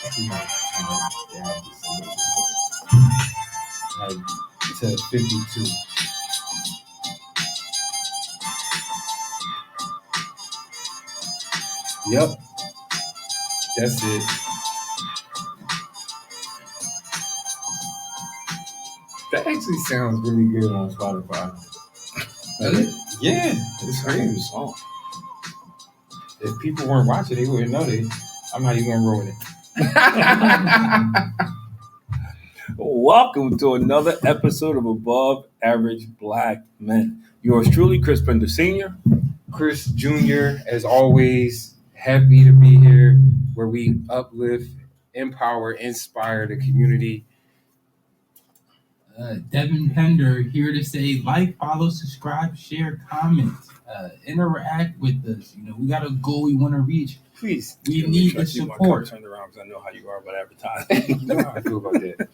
To 52. Yep, that's it. That actually sounds really good on Spotify. Yeah, it's a crazy song. If people weren't watching, they wouldn't know that. I'm not even gonna roll with it. Welcome to another episode of Above Average Black Men. Yours truly, Chris Bender Sr. Chris Jr., as always, happy to be here where we uplift, empower, inspire the community. Devin Pender here to say like, follow, subscribe, share, comment, interact with us. We got a goal we want to reach. Please, we need the support. Turned around because I know how you are about advertising. You know how I feel about that.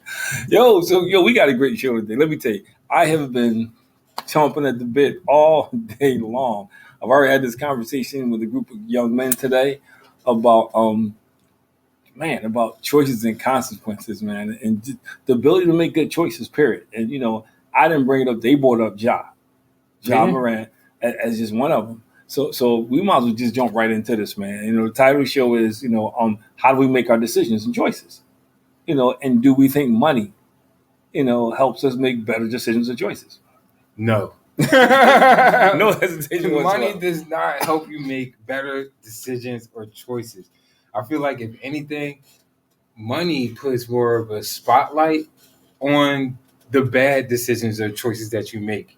We got a great show today. Let me tell you, I have been chomping at the bit all day long. I've already had this conversation with a group of young men today about about choices and consequences, man, and the ability to make good choices, period. And, I didn't bring it up. They brought up Ja Morant as just one of them. So we might as well just jump right into this, man. The title of the show is, how do we make our decisions and choices? And do we think money, helps us make better decisions and choices? No. No hesitation whatsoever. Money does not help you make better decisions or choices. I feel like if anything, money puts more of a spotlight on the bad decisions or choices that you make.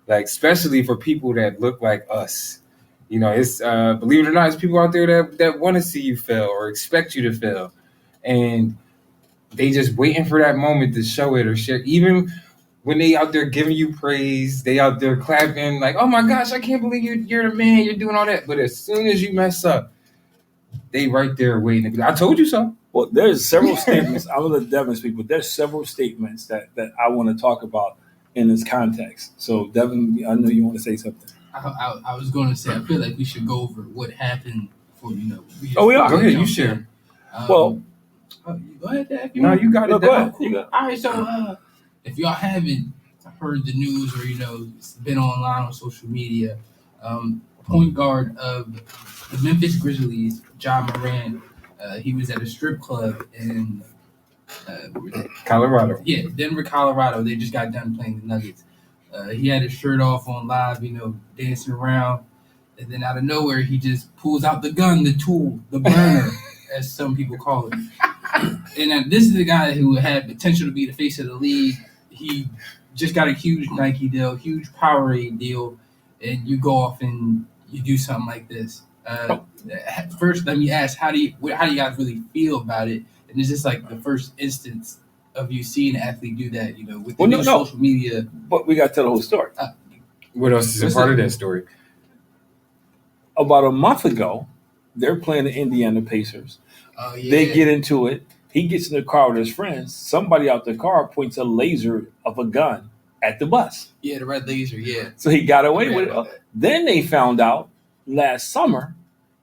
Like, especially for people that look like us. It's believe it or not, it's people out there that want to see you fail or expect you to fail. And they just waiting for that moment to show it or share. Even when they out there giving you praise, they out there clapping like, oh my gosh, I can't believe you're the man, you're doing all that. But as soon as you mess up, they right there waiting. I told you so. Well, there's several statements. I'm going to let Devin speak, but there's several statements that I want to talk about in this context. So, Devin, I know you want to say something. I was going to say, I feel like we should go over what happened for, we are. Go ahead, you share. Go ahead, Dad. You got it. Go ahead. Cool. All right, so if y'all haven't heard the news or, it's been online on social media, point guard of the Memphis Grizzlies, Ja Morant, he was at a strip club in Colorado. Yeah, Denver, Colorado. They just got done playing the Nuggets. He had his shirt off on live, dancing around. And then out of nowhere, he just pulls out the gun, the tool, the burner, as some people call it. And this is the guy who had potential to be the face of the league. He just got a huge Nike deal, huge Powerade deal, and you go off and you do something like this. First, let me ask, how do you guys really feel about it? And is this like the first instance of you seeing an athlete do that, with social media? But we got to tell the whole story. What else is a part of that story? About a month ago, they're playing the Indiana Pacers. Oh, yeah. They get into it. He gets in the car with his friends. Somebody out the car points a laser of a gun at the bus. Yeah, the red laser, yeah. So he got away with it. Then they found out last summer,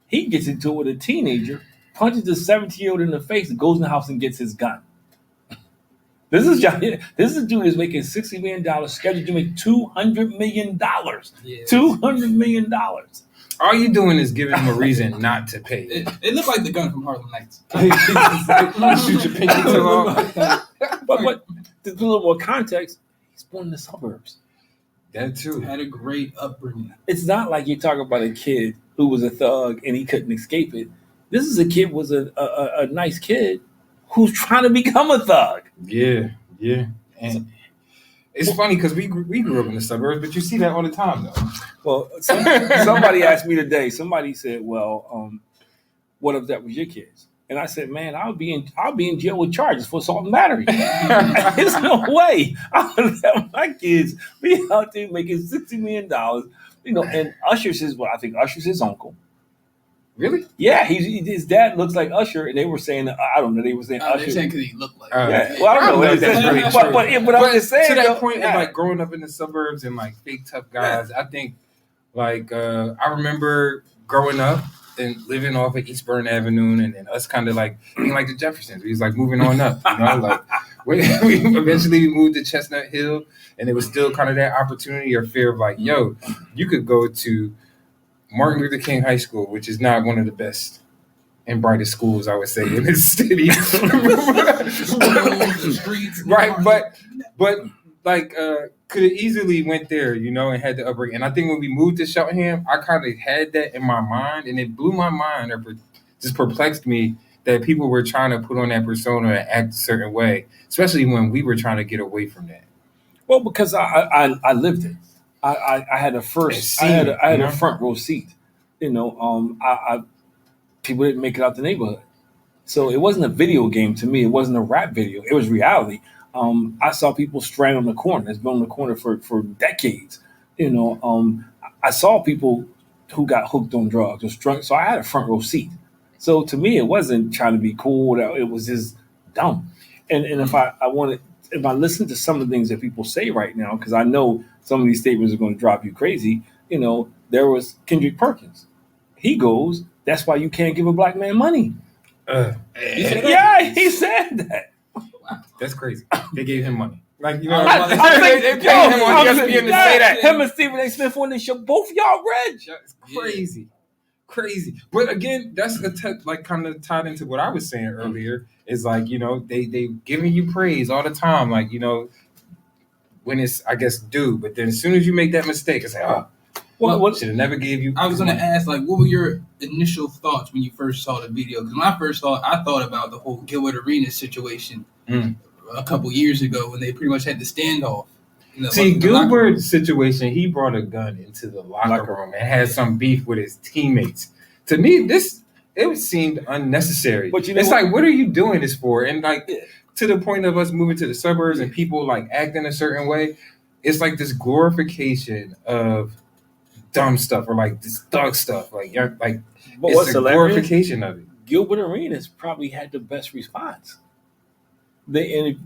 he gets into it with a teenager, punches the 17-year-old in the face, and goes in the house and gets his gun. This is a dude who's making $60 million, scheduled to make $200 million. Yeah, $200 million. All you doing is giving him a reason not to pay. It looked like the gun from Harlem Nights. Shoot your pinky toe off. But to do a little more context, he's born in the suburbs. That too. Had a great upbringing. It's not like you're talking about a kid who was a thug and he couldn't escape it. This is a kid who was a nice kid who's trying to become a thug. Yeah. And it's funny because we grew up in the suburbs, but you see that all the time, though. Well, somebody asked me today. Somebody said, "Well, what if that was your kids?" And I said, "Man, I'll be in jail with charges for assault and battery. There's no way I would let my kids be out there making $60 million." And Usher's his uncle. Really? Yeah, his dad looks like Usher, and they were saying, I don't know, they were saying Usher. They're saying because he looked like yeah. Well, I don't know. That's really true. But I'm just saying. To that point of like growing up in the suburbs and like fake tough guys, I think like I remember growing up and living off of Eastburn Avenue, and then us kind of like being like the Jeffersons. We was like moving on up, like we eventually moved to Chestnut Hill, and it was still kind of that opportunity or fear of like, yo, you could go to Martin Luther King High School, which is not one of the best and brightest schools, I would say, in this city. Right, but like could have easily went there, and had the upbringing. And I think when we moved to Cheltenham, I kind of had that in my mind, and it blew my mind or just perplexed me that people were trying to put on that persona and act a certain way, especially when we were trying to get away from that. Well, because I lived it. I had a front row seat. People didn't make it out the neighborhood. So it wasn't a video game to me. It wasn't a rap video. It was reality. I saw people stranded on the corner. It's been on the corner for decades. I saw people who got hooked on drugs or drunk. So I had a front row seat. So to me, it wasn't trying to be cool. It was just dumb. And if I listen to some of the things that people say right now, because I know some of these statements are going to drive you crazy. There was Kendrick Perkins. He goes, "That's why you can't give a black man money." He said that. That's crazy. They gave him money. Like, they paid him on ESPN to say that. Him and Stephen A. Smith on this show, both y'all rich. That's crazy. But again, that's kind of tied into what I was saying earlier. Is like, they giving you praise all the time. Like, when it's, I guess, due. But then as soon as you make that mistake, it's like, what should have never gave you. I was going to ask, like, what were your initial thoughts when you first saw the video? Because when I first saw it, I thought about the whole Gilbert Arenas situation a couple years ago when they pretty much had the standoff. Gilbert's situation, he brought a gun into the locker room and had some beef with his teammates. To me, it seemed unnecessary. But it's like, what are you doing this for? And like, to the point of us moving to the suburbs and people like acting a certain way, it's like this glorification of dumb stuff or like this thug stuff. But it's a glorification of it. Gilbert Arenas probably had the best response. They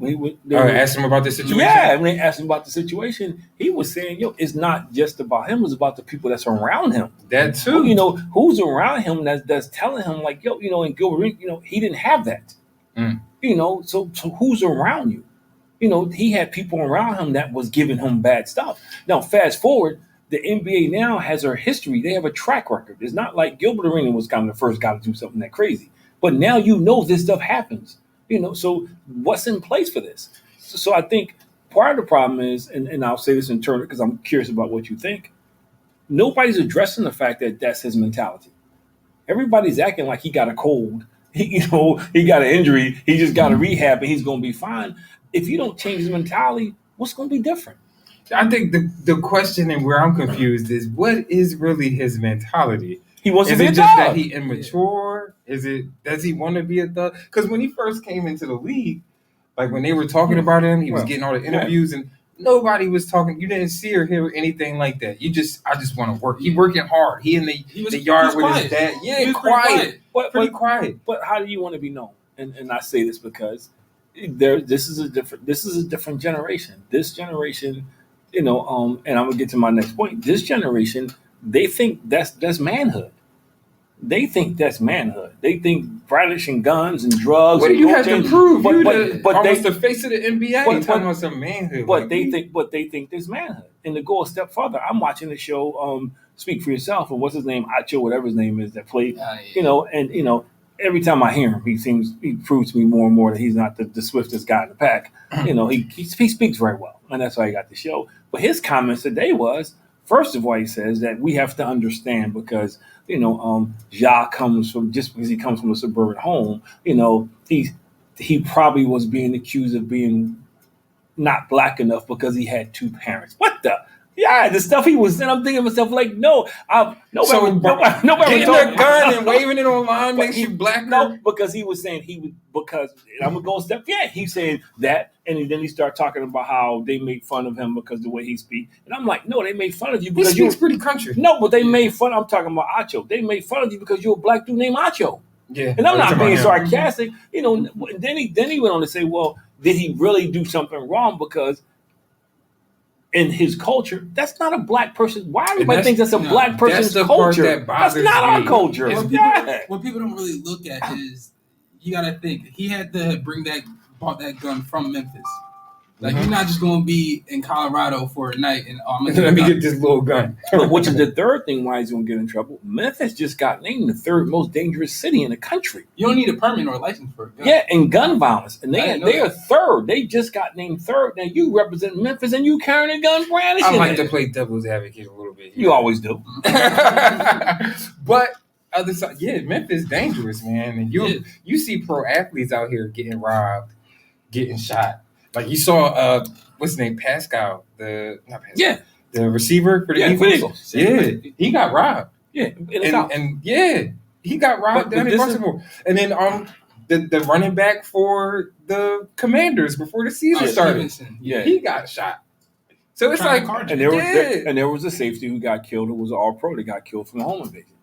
asked him about the situation. Yeah, when they asked him about the situation, he was saying, it's not just about him; it's about the people that's around him. That too. Who's around him that's telling him like, and Gilbert, he didn't have that. So who's around you? He had people around him that was giving him bad stuff. Now, fast forward, the NBA now has a history. They have a track record. It's not like Gilbert Arenas was kind of the first guy to do something that crazy. But now this stuff happens. So what's in place for this? So I think part of the problem is, and I'll say this in turn because I'm curious about what you think, nobody's addressing the fact that that's his mentality. Everybody's acting like he got a cold. He got an injury. He just got a rehab and he's going to be fine. If you don't change his mentality, what's going to be different? I think the question and where I'm confused is, what is really his mentality? He wants to be a just thug. That he immature? Does he want to be a thug? Because when he first came into the league, like when they were talking about him, he was getting all the interviews and nobody was talking. You didn't see or hear anything like that. I just want to work. He working hard. He in the yard with his dad. Yeah, he was quiet. Pretty quiet. But how do you want to be known? And I say this because this is a different generation. This generation, and I'm gonna get to my next point. This generation, they think that's manhood. They think that's manhood. They think brandishing guns and drugs. What do you have to prove? But almost the face of the NBA talking about some manhood. But they think there's manhood. And to go a step further, I'm watching the show Speak for Yourself, or what's his name, Acho, whatever his name is, that played. Every time I hear him, he proves to me more and more that he's not the swiftest guy in the pack. He speaks very well, and that's why he got the show. But his comments today was, first of all, he says that we have to understand because Ja comes from, just because he comes from a suburban home, he probably was being accused of being not black enough because he had two parents. What the? Yeah, the stuff he was saying, I'm thinking to myself, like, nobody getting a gun and waving it online makes you blacker? No, because he was saying and I'm going to go a step, he's saying that, and then he started talking about how they made fun of him because the way he speaks. And I'm like, no, they made fun of you because he speaks pretty country. No, but they made fun, I'm talking about Acho. They made fun of you because you're a black dude named Acho. Yeah. And I'm not being sarcastic. Then he went on to say, well, did he really do something wrong? Because in his culture, that's not a black person. Why everybody that's- thinks that's a no, black person's that's the part culture? that That's bothers not our me. culture. What what people don't really look at is you got to think he had to bought that gun from Memphis. Like you're not just gonna be in Colorado for a night and Let me get this little gun. But which is the third thing why he's going to get in trouble. Memphis just got named the third most dangerous city in the country. You don't need a permit or a license for it. Yeah, in gun violence. And I didn't know they are that. third. They just got named third. Now you represent Memphis and you carrying a gun brandishing I like it. to play devil's advocate a little bit here. You always do. But other side, yeah, Memphis dangerous, man. And you see pro athletes out here getting robbed, getting shot. Like you saw what's his name? Pascal, the receiver for the Eagles. Yeah, he got robbed. Yeah, and he got robbed down in Baltimore. And then the running back for the Commanders before the season started. He got shot. So it's like, and there was a safety who got killed. It was an all-pro that got killed from the home invasion.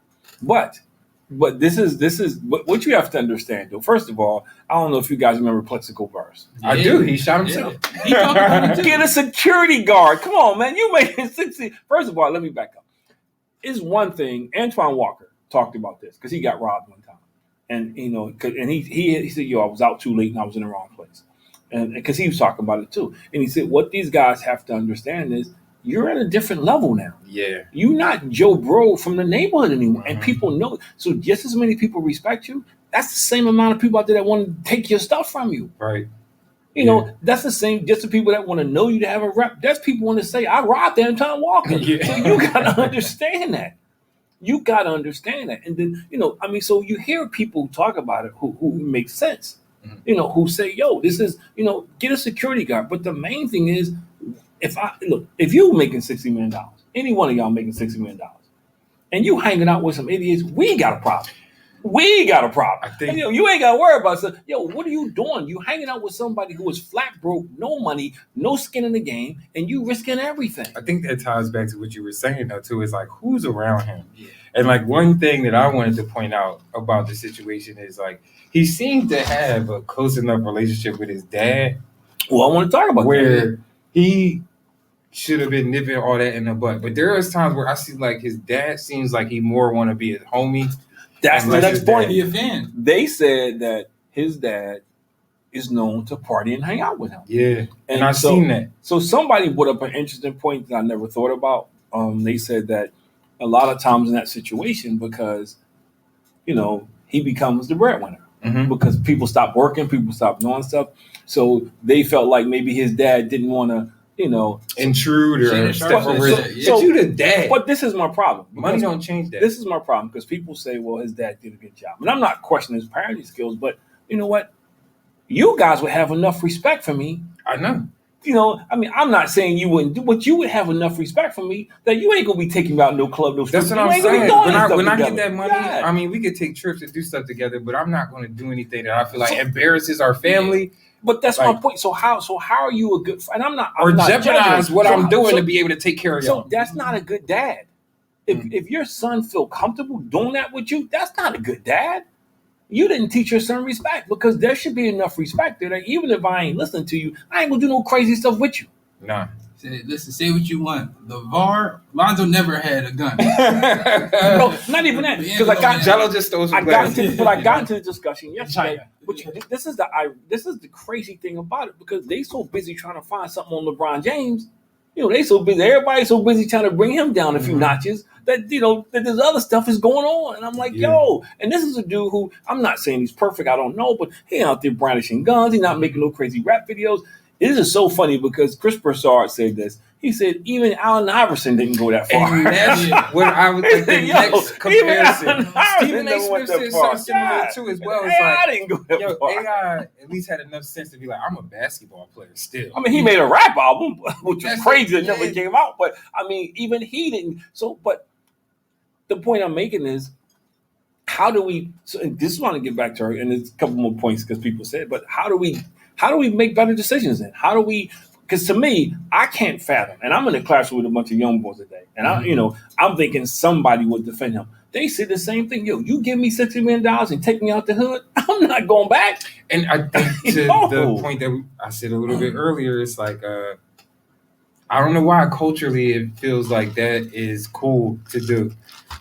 But this is what you have to understand though. First of all, I don't know if you guys remember Plexico Burrs. I do. He shot himself. Get a security guard. Come on, man. You made it 60. First of all, let me back up. It's one thing. Antoine Walker talked about this because he got robbed one time, and and he said, "Yo, I was out too late and I was in the wrong place," and because he was talking about it too. And he said, "What these guys have to understand is." You're at a different level now. Yeah. You're not Joe Bro from the neighborhood anymore. And people know it. So just as many people respect you, that's the same amount of people out there that want to take your stuff from you. Right. You know, that's the same, just the people that want to know you to have a rep. That's people want to say, I robbed Anton Walker. Yeah. So you got to understand that. You got to understand that. And then, so you hear people talk about it who make sense. Who say, yo, this is, get a security guard. But the main thing is, if you making $60 million, any one of y'all making $60 million, and you hanging out with some idiots, we got a problem. We got a problem. I think, you ain't got to worry about it. Yo, what are you doing? You hanging out with somebody who is flat broke, no money, no skin in the game, and you risking everything. I think that ties back to what you were saying, though, too, is like, who's around him? Yeah. And, like, one thing that I wanted to point out about the situation is, like, he seemed to have a close enough relationship with his dad. Well, I want to talk about where he should have been nipping all that in the butt. But there is times where I see, like, his dad seems like he more want to be his homie. That's the next point. Be a fan. They said that his dad is known to party and hang out with him. Yeah, and I've seen that. So somebody brought up an interesting point that I never thought about. They said that a lot of times in that situation, because, he becomes the breadwinner. Because people stop working, people stop doing stuff. So they felt like maybe his dad didn't want to, intrude or step over. So you the dad. But this is my problem. Money don't change that. This is my problem because people say, well, his dad did a good job. And I'm not questioning his parenting skills, but you know what? You guys would have enough respect for me. I know. I'm not saying you wouldn't do, but you would have enough respect for me that you ain't gonna be taking me out no club, no. That's what I'm saying. When I get that money, we could take trips and do stuff together, but I'm not going to do anything that I feel like embarrasses our family. But that's my point. So how are you a good? And I'm not jeopardize what I'm doing to be able to take care of y'all. So that's not a good dad. If your son feel comfortable doing that with you, that's not a good dad. You didn't teach your son respect because there should be enough respect there that even if I ain't listening to you, I ain't gonna do no crazy stuff with you. Nah. Say what you want. The VAR, Lonzo never had a gun. No, not even that. Because I got Jello just stole some glasses. I got into the discussion yesterday. But this is the crazy thing about it because they so busy trying to find something on LeBron James. They so busy. Everybody's so busy trying to bring him down a few notches that that this other stuff is going on. And I'm like, yo. And this is a dude who I'm not saying he's perfect. I don't know, but he ain't out there brandishing guns. He's not making no crazy rap videos. This is so funny because Chris Broussard said this. He said even Allen Iverson didn't go that far. And that's what I would think the next comparison. Stephen A. Smith said something similar too as well. It's like, I didn't go that far. AI at least had enough sense to be like, I'm a basketball player still. I mean, he made a rap album, which was crazy. It never came out. But I mean, even he didn't. So, but the point I'm making is, how do we? So this is want to get back to her, and there's a couple more points because people said, but how do we make better decisions then? How do we? Because to me, I can't fathom, and I'm in a classroom with a bunch of young boys today, and I'm thinking somebody would defend him. They said the same thing. Yo, you give me $60 million and take me out the hood, I'm not going back. And I think to the point that I said a little bit earlier, it's like I don't know why culturally it feels like that is cool to do.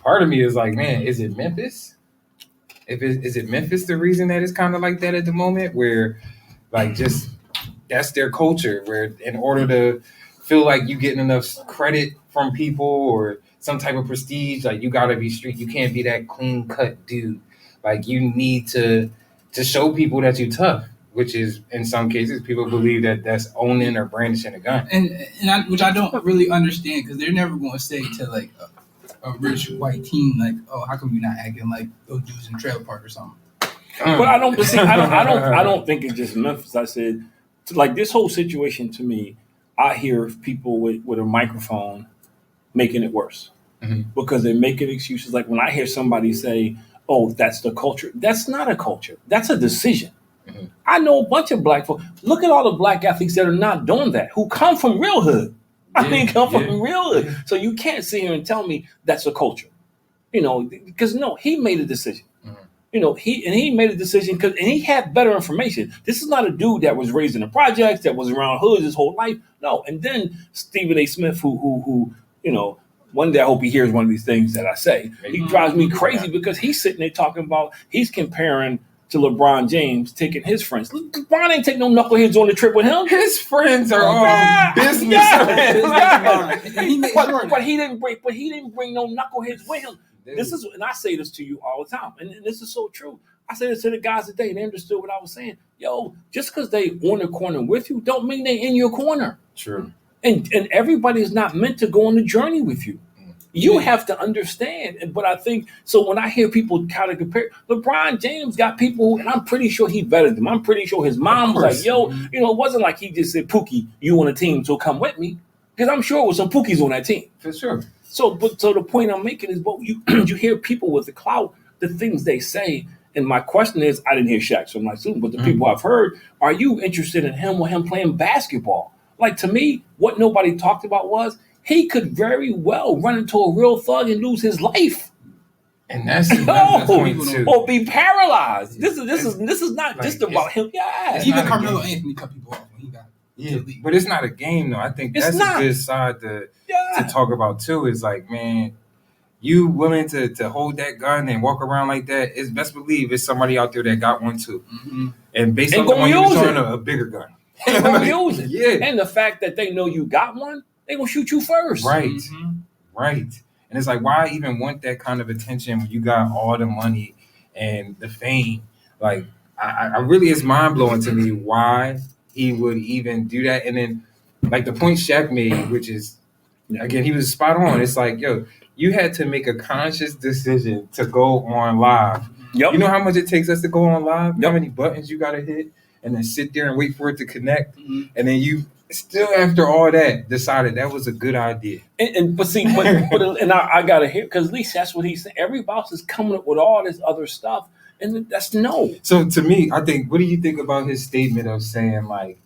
Part of me is like, man, is it Memphis? Is it Memphis the reason that it's kind of like that at the moment, where like just that's their culture, where in order to feel like you getting enough credit from people or some type of prestige, like you gotta be street. You can't be that clean cut dude. Like you need to show people that you're tough, which is in some cases people believe that that's owning or brandishing a gun. Which I don't really understand, because they're never going to say to like a rich white teen like, oh, how come you're not acting like those dudes in Trailer Park or something? But I don't think it's just Memphis. I said, like this whole situation to me, I hear people with a microphone making it worse because they're making excuses. Like when I hear somebody say, "Oh, that's the culture," that's not a culture. That's a decision. I know a bunch of black folks. Look at all the black athletes that are not doing that, who come from real hood. Come from real hood. So you can't sit here and tell me that's a culture. Because no, he made a decision. He made a decision and he had better information. This is not a dude that was raised in the projects, that was around hoods his whole life. No. And then Stephen A. Smith, who one day I hope he hears one of these things that I say. He drives me crazy because he's sitting there talking about, he's comparing to LeBron James taking his friends. LeBron ain't taking no knuckleheads on the trip with him. His friends are all business. But he didn't bring no knuckleheads with him. And I say this to you all the time, and this is so true. I say this to the guys today, and they understood what I was saying. Yo, just because they on the corner with you, don't mean they in your corner. True. And everybody is not meant to go on the journey with you. You have to understand. But I think, so when I hear people kind of compare, LeBron James got people, and I'm pretty sure he vetted them. I'm pretty sure his mom was like, yo, it wasn't like he just said, Pookie, you on a team, so come with me. Because I'm sure it was some Pookies on that team. For sure. So the point I'm making is, you hear people with the clout, the things they say, and my question is, I didn't hear Shaq, so I'm not assuming, but the people I've heard, are you interested in him or him playing basketball? Like, to me, what nobody talked about was, he could very well run into a real thug and lose his life. And that's the point too. Or be paralyzed. This is not like, just about him. Yeah. Even Carmelo Anthony cut people off when he got but it's not a game though. I think that's a good side to talk about too. Is like, man, you willing to hold that gun and walk around like that, it's best believe it's somebody out there that got one too. And based on the one you was on, a bigger gun. They're gonna use it. Yeah. And the fact that they know you got one, they gonna shoot you first. Right. Right. And it's like, why even want that kind of attention when you got all the money and the fame? Like, I really, it's mind blowing to me why he would even do that. And then, like the point Shaq made, which is, again, he was spot on. It's like, yo, you had to make a conscious decision to go on live. Yep. You know how much it takes us to go on live? How many buttons you gotta hit, and then sit there and wait for it to connect, and then you still, after all that, decided that was a good idea. But I gotta hear, because at least that's what he's saying. Every boss is coming up with all this other stuff, and that's no. So to me, I think, what do you think about his statement of saying like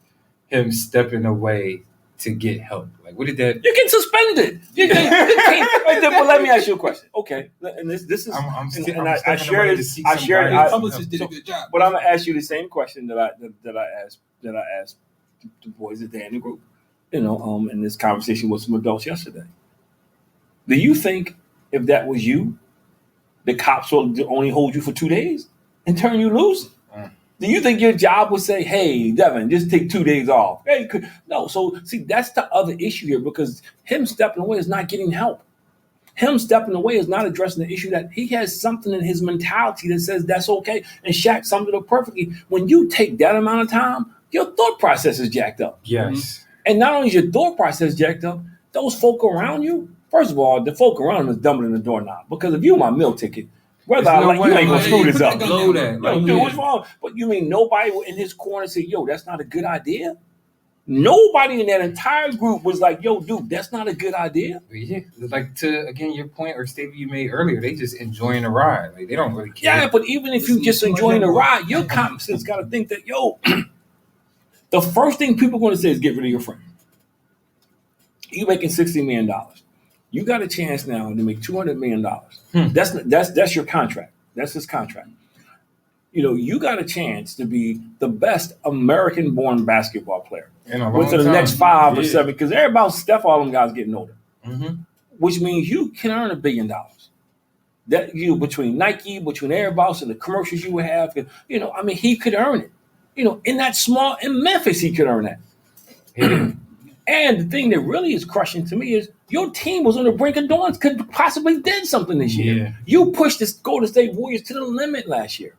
him stepping away to get help? Like, what did that? You can suspend it. You can't. But let me ask you a question. Okay, and this is. I share this. The publicist did a good job. But I'm gonna ask you the same question that I asked the boys at the end group. In this conversation with some adults yesterday. Do you think if that was you, the cops will only hold you for 2 days and turn you loose? Do you think your job would say, hey, Devin, just take 2 days off? Hey, no. So, see, that's the other issue here, because him stepping away is not getting help. Him stepping away is not addressing the issue that he has something in his mentality that says that's okay. And Shaq summed it up perfectly. When you take that amount of time, your thought process is jacked up. Yes. And not only is your thought process jacked up, those folk around you, first of all, the folk around him is dumber than the doorknob. Because if you my meal ticket, whether I like, you ain't gonna screw this up. Blow that. Yo, dude, what's wrong? But you mean nobody in his corner said, yo, that's not a good idea? Nobody in that entire group was like, yo, dude, that's not a good idea. Yeah, like to, again, your point or statement you made earlier, they just enjoying the ride. Like, they don't really care. Yeah, but even if you just enjoying the ride, your common sense got to think that, yo, the first thing people are going to say is get rid of your friend. You're making $60 million. You got a chance now to make $200 million. That's your contract. That's his contract. you got a chance to be the best American-born basketball player In a long within the time. next 5 or 7, because everybody, Steph, all them guys getting older, which means you can earn $1 billion. That between Nike, between everybody else, and the commercials you would have, he could earn it. In Memphis, he could earn that. And the thing that really is crushing to me is your team was on the brink of doing, could possibly did something this year. Yeah. You pushed the Golden State Warriors to the limit last year.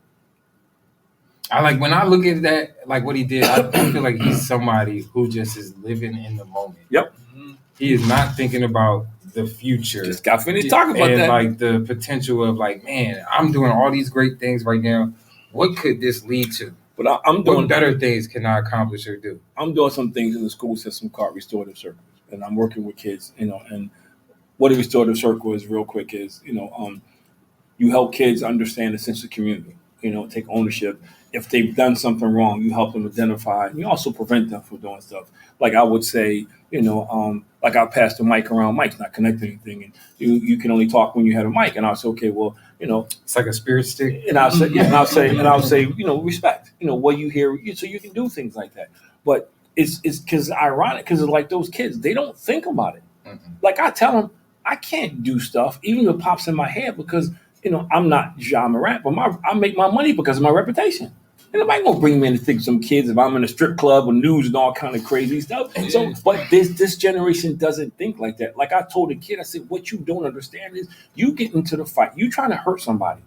When I look at that, like what he did, I feel like he's somebody who just is living in the moment. Yep. He is not thinking about the future. Just got finished talking about and that. like the potential of man, I'm doing all these great things right now. What could this lead to? But I'm doing what better things can I accomplish or do? I'm doing some things in the school system called restorative circles, and I'm working with kids. And what a restorative circle is, real quick, is you help kids understand the sense of community. Take ownership. If they've done something wrong, you help them identify. And you also prevent them from doing stuff. Like I would say, like I passed the mic around. Mike's not connecting anything, and you can only talk when you had a mic. And I say, okay, well, it's like a spirit stick. And I'll say, respect. What you hear, so you can do things like that. But it's because ironic, because it's like those kids, they don't think about it. Mm-hmm. Like I tell them, I can't do stuff, even if it pops in my head, because I'm not Ja Morant, but I make my money because of my reputation. And nobody gonna bring me in to think some kids if I'm in a strip club with news and all kind of crazy stuff. So, but this generation doesn't think like that. Like I told a kid, I said, what you don't understand is you get into the fight, you trying to hurt somebody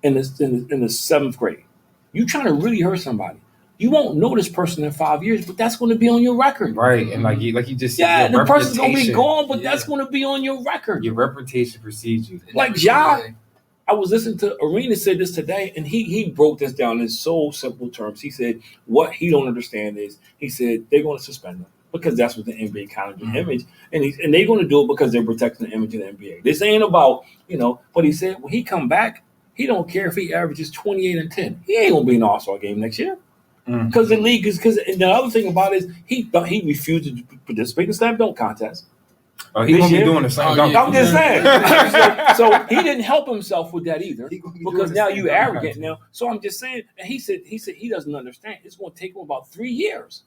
in the 7th grade. You trying to really hurt somebody. You won't know this person in 5 years, but that's going to be on your record. Right, and like you just said, the person's going to be gone, but that's going to be on your record. Your reputation precedes you. Like Ja. I was listening to Arena say this today, and he broke this down in so simple terms. He said what he don't understand is, he said they're going to suspend him because that's what the NBA kind of the image, and they're going to do it because they're protecting the image of the NBA. This ain't about But he said when he come back, he don't care if he averages 28 and 10. He ain't gonna be in the All-Star game next year because the league is. Because the other thing about it is he refused to participate in the slam dunk contest. Oh, he's gonna be doing the same. I'm just saying. so he didn't help himself with that either, because now you arrogant now. So I'm just saying. And he said he doesn't understand. It's going to take him about 3 years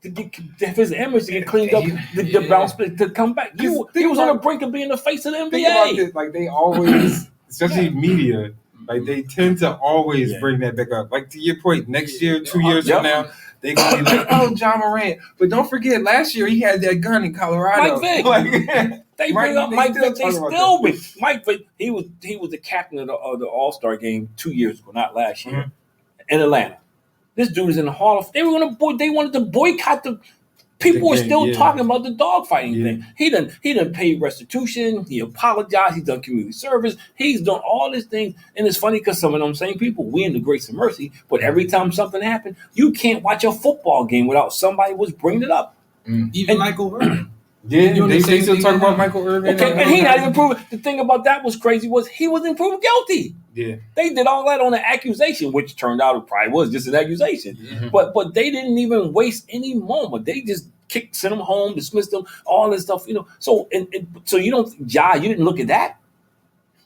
to get his image to get cleaned up, the bounce to come back. He was on the brink of being the face of the NBA. Think about this, like they always, especially media, like they tend to always bring that back up. Like to your point, next year, 2 years from now. They're going to be like, oh, Ja Morant. But don't forget, last year he had that gun in Colorado. Mike Vick. They bring up Mike Vick. They still bring Mike Vick. He was the captain of the All-Star game 2 years ago, not last year, in Atlanta. This dude is in the Hall of. They wanted to boycott the. People are still talking about the dogfighting thing. He done paid restitution. He apologized. He's done community service. He's done all these things. And it's funny because some of them same people, we in the grace and mercy, but every time something happened, you can't watch a football game without somebody was bringing it up. Even Michael Irvin. Yeah, they still talk about Michael Irvin. Okay, and he not even proven. The thing about that was crazy was he wasn't proven guilty. Yeah, they did all that on an accusation, which turned out it probably was just an accusation. Yeah. But they didn't even waste any moment. They just sent him home, dismissed him, all this stuff. So so you don't, you didn't look at that.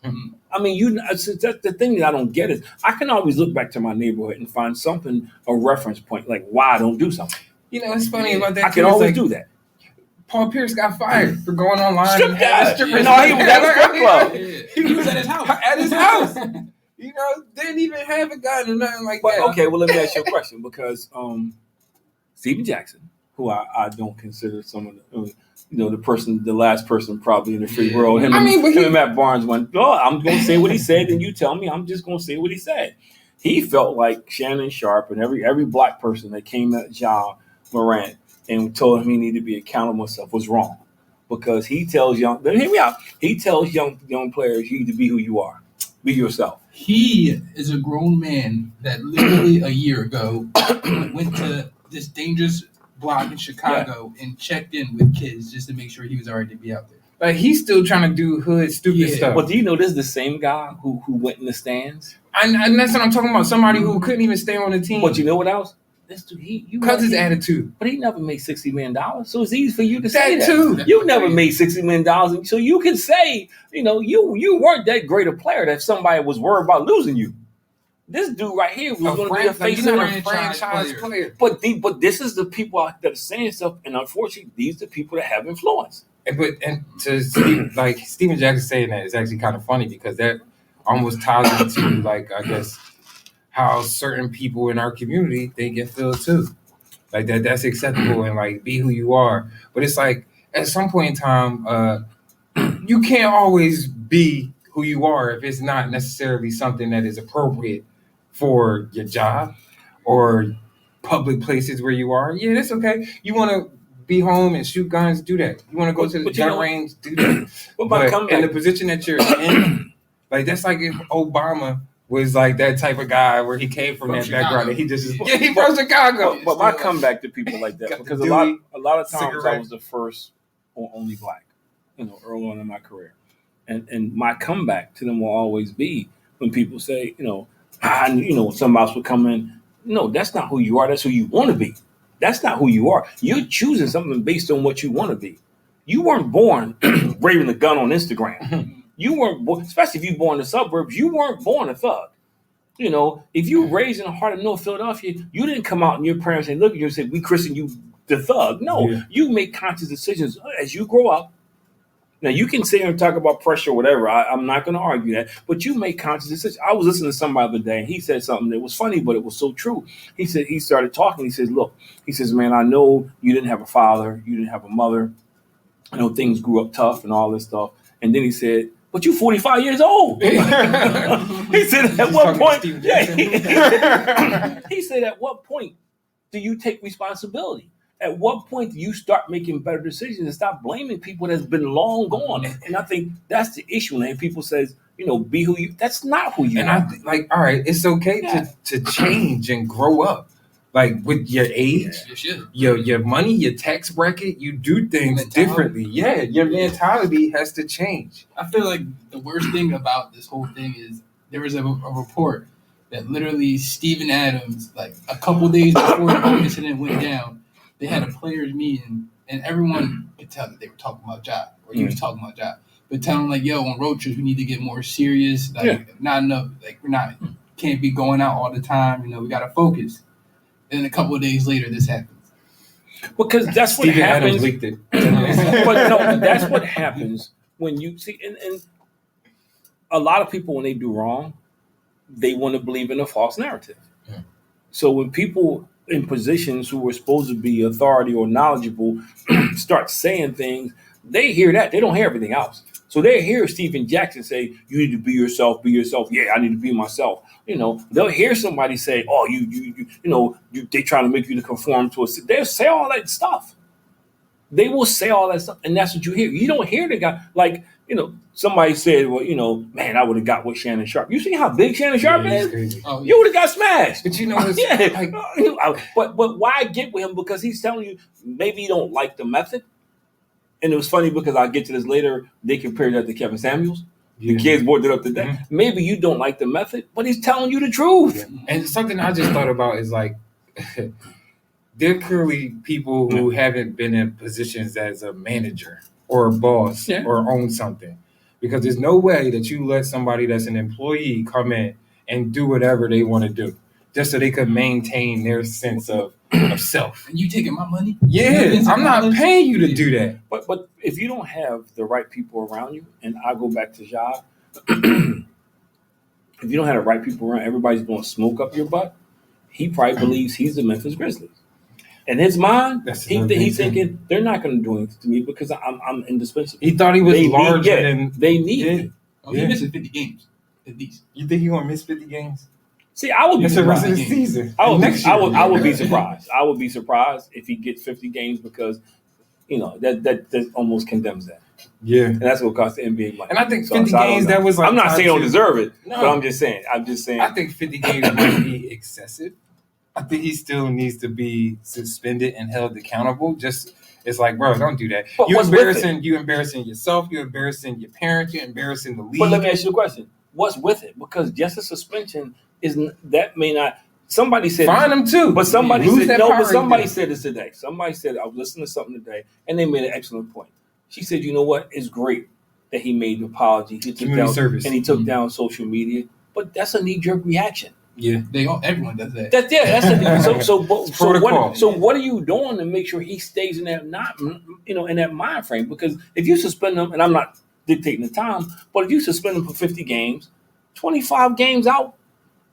I mean, that's the thing that I don't get is I can always look back to my neighborhood and find something, a reference point, like why I don't do something. It's funny about that. I can always do that. Paul Pierce got fired for going online. Strip guy. No, he was at a strip club. He was at his house. At his house. Didn't even have a gun or nothing like that. Okay, well, let me ask you a question because Steven Jackson, who I don't consider someone, the last person probably in the free world. Him and Matt Barnes went, I'm going to say what he said, and you tell me I'm just going to say what he said. He felt like Shannon Sharp and every black person that came at Ja Morant and told him he needed to be accountable himself was wrong, because he tells young players you need to be who you are, be yourself. He is a grown man that literally a year ago went to this dangerous block in Chicago and checked in with kids just to make sure he was all right to be out there. Like he's still trying to do hood stupid stuff. Well, do you know this is the same guy who went in the stands? And that's what I'm talking about. Somebody who couldn't even stay on the team. But you know what else? Because his attitude. But he never made $60 million. So it's easy for you to say that. Too. You never made $60 million. So you can say, you weren't that great a player that somebody was worried about losing you. This dude right here was A going to be a franchise, face you're of not a the franchise player. But this is the people out that are saying stuff, and unfortunately, these are the people that have influence. And to Steve, like Steven Jackson saying that is actually kind of funny because that almost ties into like I guess how certain people in our community think and feel too. Like that's acceptable and like be who you are. But it's like at some point in time, you can't always be who you are if it's not necessarily something that is appropriate for your job or public places where you are. Yeah, that's okay. You want to be home and shoot guns, do that. You want to go to the gun range, do that. But in the position that you're in, like that's like if Obama was like that type of guy where he came from that Chicago. background and he just he from Chicago. But my comeback to people like that because a lot of times I was the first or only black, early on in my career, and my comeback to them will always be when people say, somebody else would come in. No, that's not who you are. That's who you want to be. That's not who you are. You're choosing something based on what you want to be. You weren't born waving a gun on Instagram. You weren't born, especially if you were born in the suburbs, you weren't born a thug. If you were raised in the heart of North Philadelphia, you didn't come out and your parents say, look at you and say, we christen you the thug. No, you make conscious decisions as you grow up. Now, you can sit here and talk about pressure or whatever. I'm not going to argue that. But you make conscious decisions. I was listening to somebody the other day, and he said something that was funny, but it was so true. He said, he started talking. He says, look, man, I know you didn't have a father. You didn't have a mother. I know things grew up tough and all this stuff. And then he said, but you're 45 years old. He said, at what point? He said, at what point do you take responsibility? At what point do you start making better decisions and stop blaming people that's been long gone? And I think that's the issue. And people says, be who you. That's not who you are. And I all right, it's okay to change and grow up. Like with your age, your money, your tax bracket, you do things differently. Yeah, your mentality has to change. I feel like the worst thing about this whole thing is there was a report that literally Steven Adams, like a couple days before the incident went down, they had a players meeting, and everyone could tell that they were talking about job, or he was talking about job. But telling like, yo, on road trips we need to get more serious. Like not enough. Like can't be going out all the time. We got to focus. And a couple of days later, this happens. Because that's what Steven happens. Adams leaked it. But no, that's what happens when you see, and a lot of people when they do wrong, they want to believe in a false narrative. Yeah. So when people in positions who were supposed to be authority or knowledgeable start saying things, they hear that. They don't hear everything else. So they hear Steven Jackson say, you need to be yourself, be yourself. Yeah, I need to be myself. They'll hear somebody say, oh, they trying to make you to conform to us. They'll say all that stuff. They will say all that stuff. And that's what you hear. You don't hear the guy like, somebody said, well, man, I would have got with Shannon Sharp. You see how big Shannon Sharp is? Oh, yeah. You would have got smashed. But but why get with him? Because he's telling you maybe you don't like the method. And it was funny because I'll get to this later. They compared that to Kevin Samuels. Yeah. The kids brought it up today. Mm-hmm. Maybe you don't like the method, but he's telling you the truth. Yeah. And something I just thought about is like, there are clearly people who haven't been in positions as a manager or a boss or own something. Because there's no way that you let somebody that's an employee come in and do whatever they want to do just so they could maintain their sense of self. And you taking my money? Yeah, I'm not paying you to do that. But if you don't have the right people around you, and I go back to Ja, if you don't have the right people around, everybody's going to smoke up your butt. He probably believes he's the Memphis Grizzlies. In his mind, he's thinking they're not going to do anything to me because I'm indispensable. He thought he was larger than they need me. Oh, he misses 50 games at least. You think he's going to miss 50 games? See, I would be surprised. The rest of the season. I would be surprised. I would be surprised if he gets 50 games because, that almost condemns that. Yeah, and that's what costs the NBA money. And I think 50 games that was like. I'm not saying don't deserve it, but I'm just saying. I think 50 games might be excessive. I think he still needs to be suspended and held accountable. It's like, bro, don't do that. But you embarrassing yourself. You're embarrassing your parents. You're embarrassing the league. But let me ask you a question. What's with it? Because just a suspension that may not. Somebody said fine them too. But somebody said no. But somebody said this today. Somebody said I was listening to something today, and they made an excellent point. She said, "You know what? It's great that he made an apology. He took down service, and he took down social media. But that's a knee-jerk reaction. Yeah. Everyone does that. That's it. So what are you doing to make sure he stays in that in that mind frame? Because if you suspend him, and I'm not dictating the time, but if you suspend him for 50 games, 25 games out,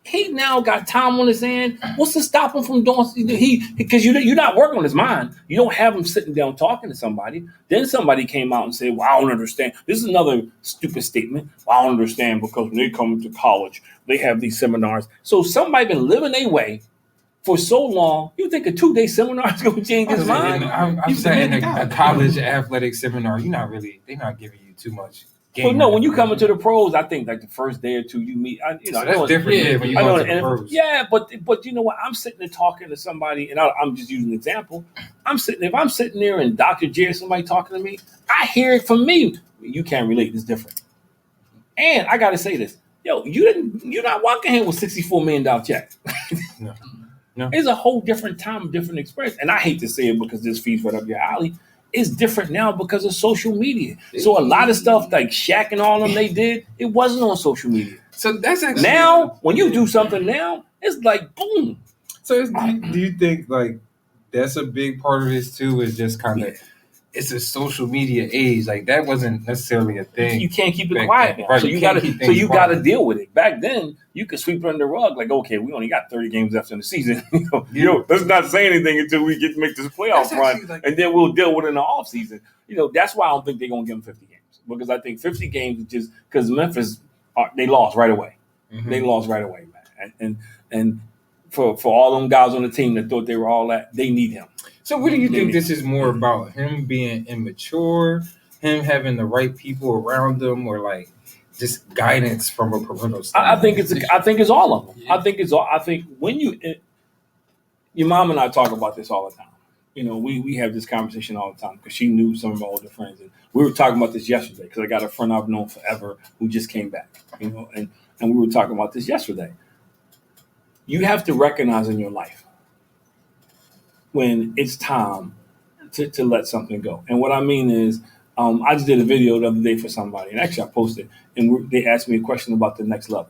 he now got time on his hand. What's to stop him from doing? Because you're not working on his mind. You don't have him sitting down talking to somebody. Then somebody came out and said, "Well, I don't understand." This is another stupid statement. Well, I don't understand because when they come to college, they have these seminars. So somebody been living their way for so long. You think a 2-day seminar is going to change his mind? I'm saying a college athletic seminar. They're not giving you too much. Well, no, when you come into the pros, I think like the first day or two you meet, so that's different. Yeah, when you go to the pros. Yeah, but you know what? I'm sitting there talking to somebody, and I'm just using an example. If I'm sitting there and Dr. J or somebody talking to me, I hear it from me. You can't relate. It's different. And I got to say this, you're not walking here with $64 million check. No. It's a whole different time, different experience. And I hate to say it because this feeds right up your alley. It's different now because of social media. So a lot of stuff like Shaq and all them they did, it wasn't on social media. So that's actually now when you do something now, it's like boom. So do you think like that's a big part of this too? Is just kind of it's a social media age. Like that wasn't necessarily a thing. You can't keep it quiet, right? So you got to deal with it. Back then, you could sweep it under the rug. Like, okay, we only got 30 games left in the season. Let's not say anything until we get to make this playoff run, and then we'll deal with it in the off season. That's why I don't think they're gonna give them 50 games because I think 50 games is just because Memphis they lost right away. Mm-hmm. They lost right away, man, and for all them guys on the team that thought they were all that, they need him. So what do you think this is more about? Him being immature, him having the right people around him, or like just guidance from a parental standpoint? I think it's all of them. Yeah. I think when your mom and I talk about this all the time. We have this conversation all the time because she knew some of my older friends, and we were talking about this yesterday because I got a friend I've known forever who just came back. And we were talking about this yesterday. You have to recognize in your life when it's time to let something go. And what I mean is, I just did a video the other day for somebody, and actually I posted, and they asked me a question about the next level.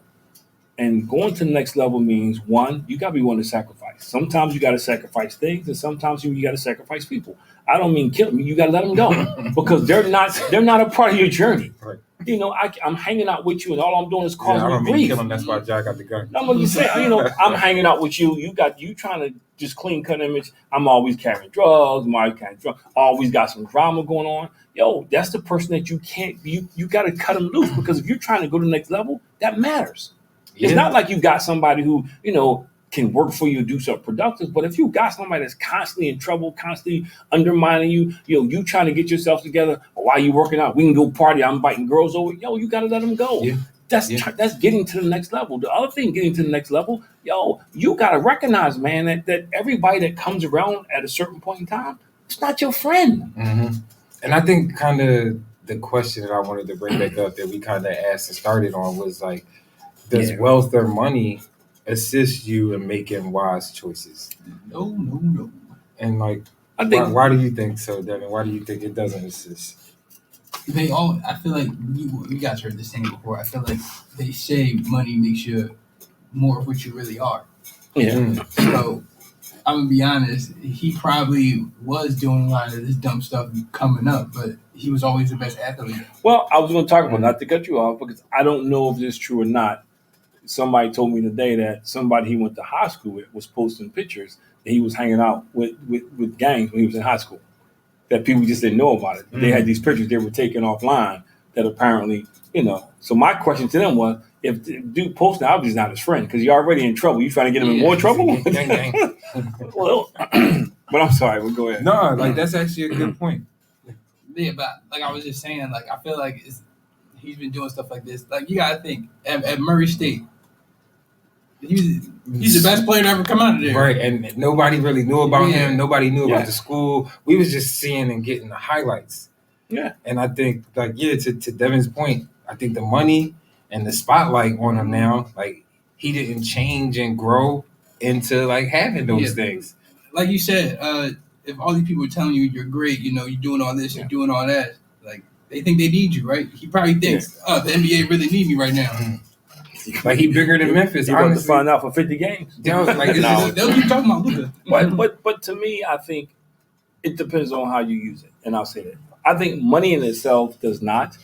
And going to the next level means, one, you got to be willing to sacrifice. Sometimes you got to sacrifice things, and sometimes you got to sacrifice people. I don't mean kill them. You got to let them go because they're not a part of your journey. Right. I'm hanging out with you, and all I'm doing is causing you grief. Mean kill them. That's why Jack got the gun. I'm gonna say, I'm hanging out with you. You trying to just clean cut image. I'm always carrying drugs. Always got some drama going on. Yo, that's the person that you can't. You got to cut them loose because if you're trying to go to the next level, that matters. Yeah. It's not like you got somebody who can work for you, do something productive. But if you got somebody that's constantly in trouble, constantly undermining you, you trying to get yourself together, or while you working out, we can go party. I'm biting girls over. You got to let them go. Yeah. That's getting to the next level. The other thing, getting to the next level, you got to recognize, man, that everybody that comes around at a certain point in time, it's not your friend. Mm-hmm. And I think kind of the question that I wanted to bring back up that we kind of asked and started on was like, does wealth or money assist you in making wise choices? No. And like, why do you think so, Devin? Why do you think it doesn't assist? I feel like you guys heard this saying before. I feel like they say money makes you more of what you really are. Yeah. So I'm gonna be honest. He probably was doing a lot of this dumb stuff coming up, but he was always the best athlete. Well, I was going to talk about not to cut you off because I don't know if this is true or not. Somebody told me today that somebody he went to high school with was posting pictures that he was hanging out with gangs when he was in high school. That people just didn't know about it. Mm-hmm. They had these pictures they were taking offline that apparently, So my question to them was, if the dude posted, I was just not his friend because you're already in trouble. You trying to get him in more trouble? Well, but I'm sorry. We'll go ahead. No, that's actually a good point. Yeah, but like I was just saying, I feel like he's been doing stuff like this. Like you gotta think at Murray State. He's the best player to ever come out of there. Right, and nobody really knew about him. Nobody knew about the school. We was just seeing and getting the highlights. Yeah. And I think, to Devin's point, I think the money and the spotlight on him now, he didn't change and grow into, having those things. Like you said, if all these people are telling you you're great, you're doing all this, you're doing all that, they think they need you, right? He probably thinks, the NBA really need me right now. Mm-hmm. Like, he bigger than Memphis. You're about to Honestly, find out for 50 games. Yo, like, it's No. just- They'll keep talking about Luka. But to me, I think it depends on how you use it. And I'll say that. I think money in itself does not.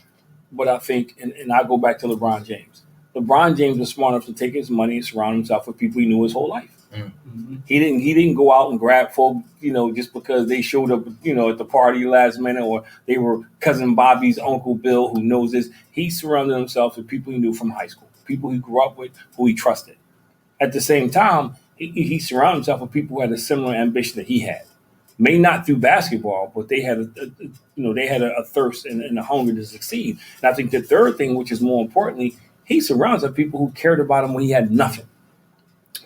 But I think, and I go back to LeBron James. LeBron James was smart enough to take his money and surround himself with people he knew his whole life. Mm-hmm. He didn't go out and grab folk, just because they showed up, at the party last minute, or they were cousin Bobby's Uncle Bill who knows this. He surrounded himself with people he knew from high school, people he grew up with, who he trusted. At the same time, he surrounded himself with people who had a similar ambition that he had. May not through basketball, but they had a thirst and a hunger to succeed. And I think the third thing, which is more importantly, he surrounds himself with people who cared about him when he had nothing.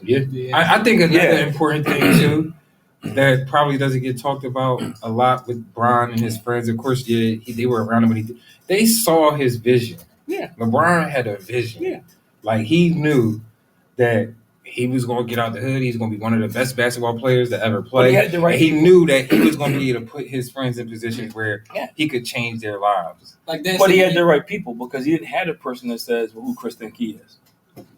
Yeah. I think another important thing too that probably doesn't get talked about a lot with Bron and his friends. Of course, they were around him, but they saw his vision. Yeah, LeBron had a vision. Yeah, like he knew that he was going to get out the hood. He's going to be one of the best basketball players to ever play. He knew that he was going to be able to put his friends in positions where he could change their lives. Like that. But he had the right people because he didn't have a person that says, "Well, who Chris think he is?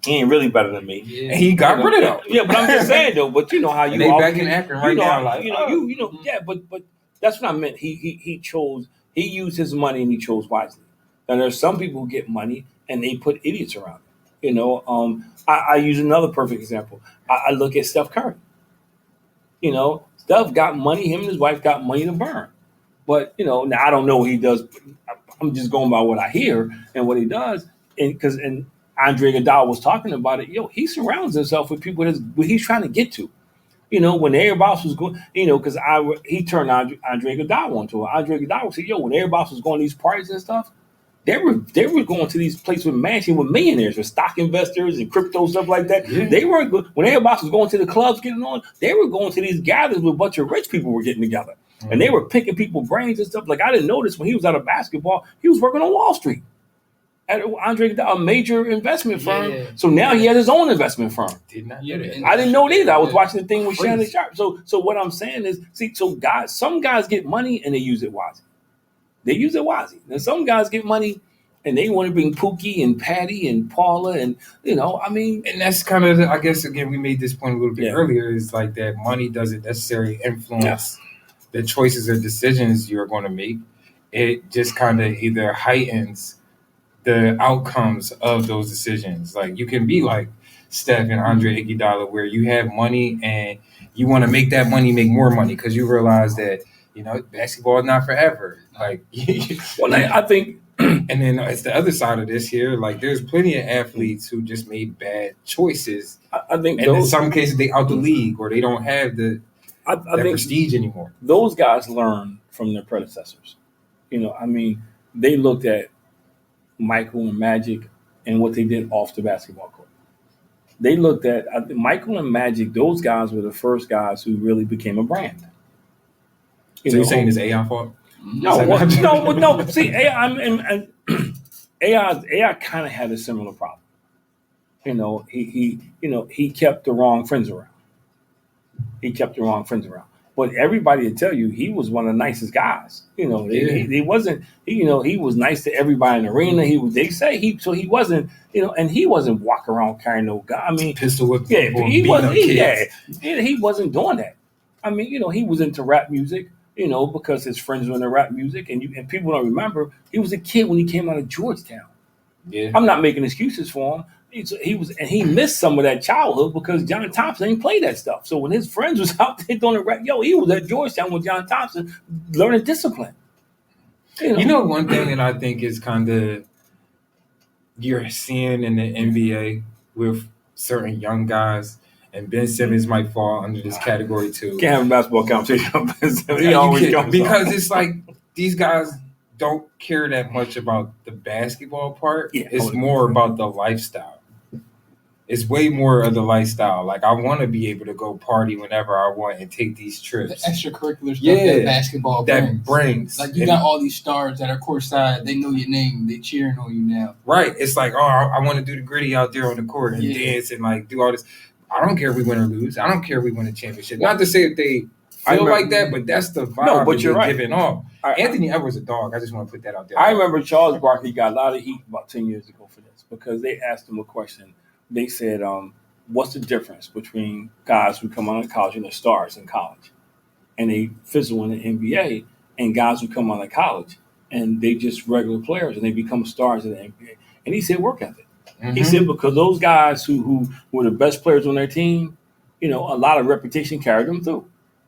He ain't really better than me." Yeah. And he got rid of them. Yeah, but I'm just saying though. But you know how you they back in Akron right now. Like, yeah. But that's what I meant. He chose. He used his money and he chose wisely. Now there's some people who get money and they put idiots around them. I use another perfect example. I look at Steph Curry. Steph got money. Him and his wife got money to burn. But now I don't know what he does. I'm just going by what I hear and what he does. And Andre Iguodala was talking about it. He surrounds himself with people what he's trying to get to. When everybody else was going, because he turned Andre Iguodala onto it. Andre Iguodala said, when everybody else was going to these parties and stuff, they were going to these places with mansions with millionaires, with stock investors and crypto stuff like that. Yeah. They weren't when everybody was going to the clubs getting on. They were going to these gatherings with a bunch of rich people were getting together, and they were picking people's brains and stuff. Like I didn't notice when he was out of basketball, he was working on Wall Street at Andre, a major investment firm. Yeah. So now he has his own investment firm. Did not know that. I didn't know it either. I was watching the thing with Shannon Sharp. So what I'm saying is, some guys get money and they use it wisely. They use it wisely. And some guys get money and they want to bring Pookie and Patty and Paula and, And that's kind of, I guess, again, we made this point a little bit earlier, is like that money doesn't necessarily influence the choices or decisions you're going to make. It just kind of either heightens the outcomes of those decisions. Like you can be like Steph and Andre Iguodala, where you have money and you want to make that money make more money because you realize that, basketball is not forever. Like, I think, and then it's the other side of this here. Like, there's plenty of athletes who just made bad choices. I think, and in some cases, they out the league or they don't have the prestige anymore. Those guys learn from their predecessors. They looked at Michael and Magic and what they did off the basketball court. They looked at Michael and Magic. Those guys were the first guys who really became a brand. You're saying it's AI fault? No. See, AI kind of had a similar problem. He kept the wrong friends around. But everybody would tell you he was one of the nicest guys. He wasn't. He was nice to everybody in the arena. He wasn't. And he wasn't walking around carrying no gun. Pistol whip. Yeah, he wasn't. He wasn't doing that. He was into rap music. Because his friends were into rap music, and people don't remember he was a kid when he came out of Georgetown. Yeah, I'm not making excuses for him. He missed some of that childhood because John Thompson ain't play that stuff. So when his friends was out there doing the rap, he was at Georgetown with John Thompson learning discipline. One thing that I think is kind of you're seeing in the NBA with certain young guys. And Ben Simmons might fall under this category too. Can't have a basketball conversation. Because it's like these guys don't care that much about the basketball part. Yeah, it's more about the lifestyle. It's way more of the lifestyle. Like I want to be able to go party whenever I want and take these trips. The extracurricular stuff that basketball brings. Like you got all these stars that are courtside. They know your name. They cheering on you now. Right. It's like, I want to do the gritty out there on the court and dance and like do all this. I don't care if we win or lose. I don't care if we win a championship. Not to say if they feel like that, but that's the vibe but you're right. giving off. Anthony Edwards a dog. I just want to put that out there. I remember Charles Barkley got a lot of heat about 10 years ago for this because they asked him a question. They said, what's the difference between guys who come out of college and they're stars in college and they fizzle in the NBA and guys who come out of college and they just regular players and they become stars in the NBA? And he said work ethic. Mm-hmm. He said because those guys who were the best players on their team, a lot of reputation carried them through.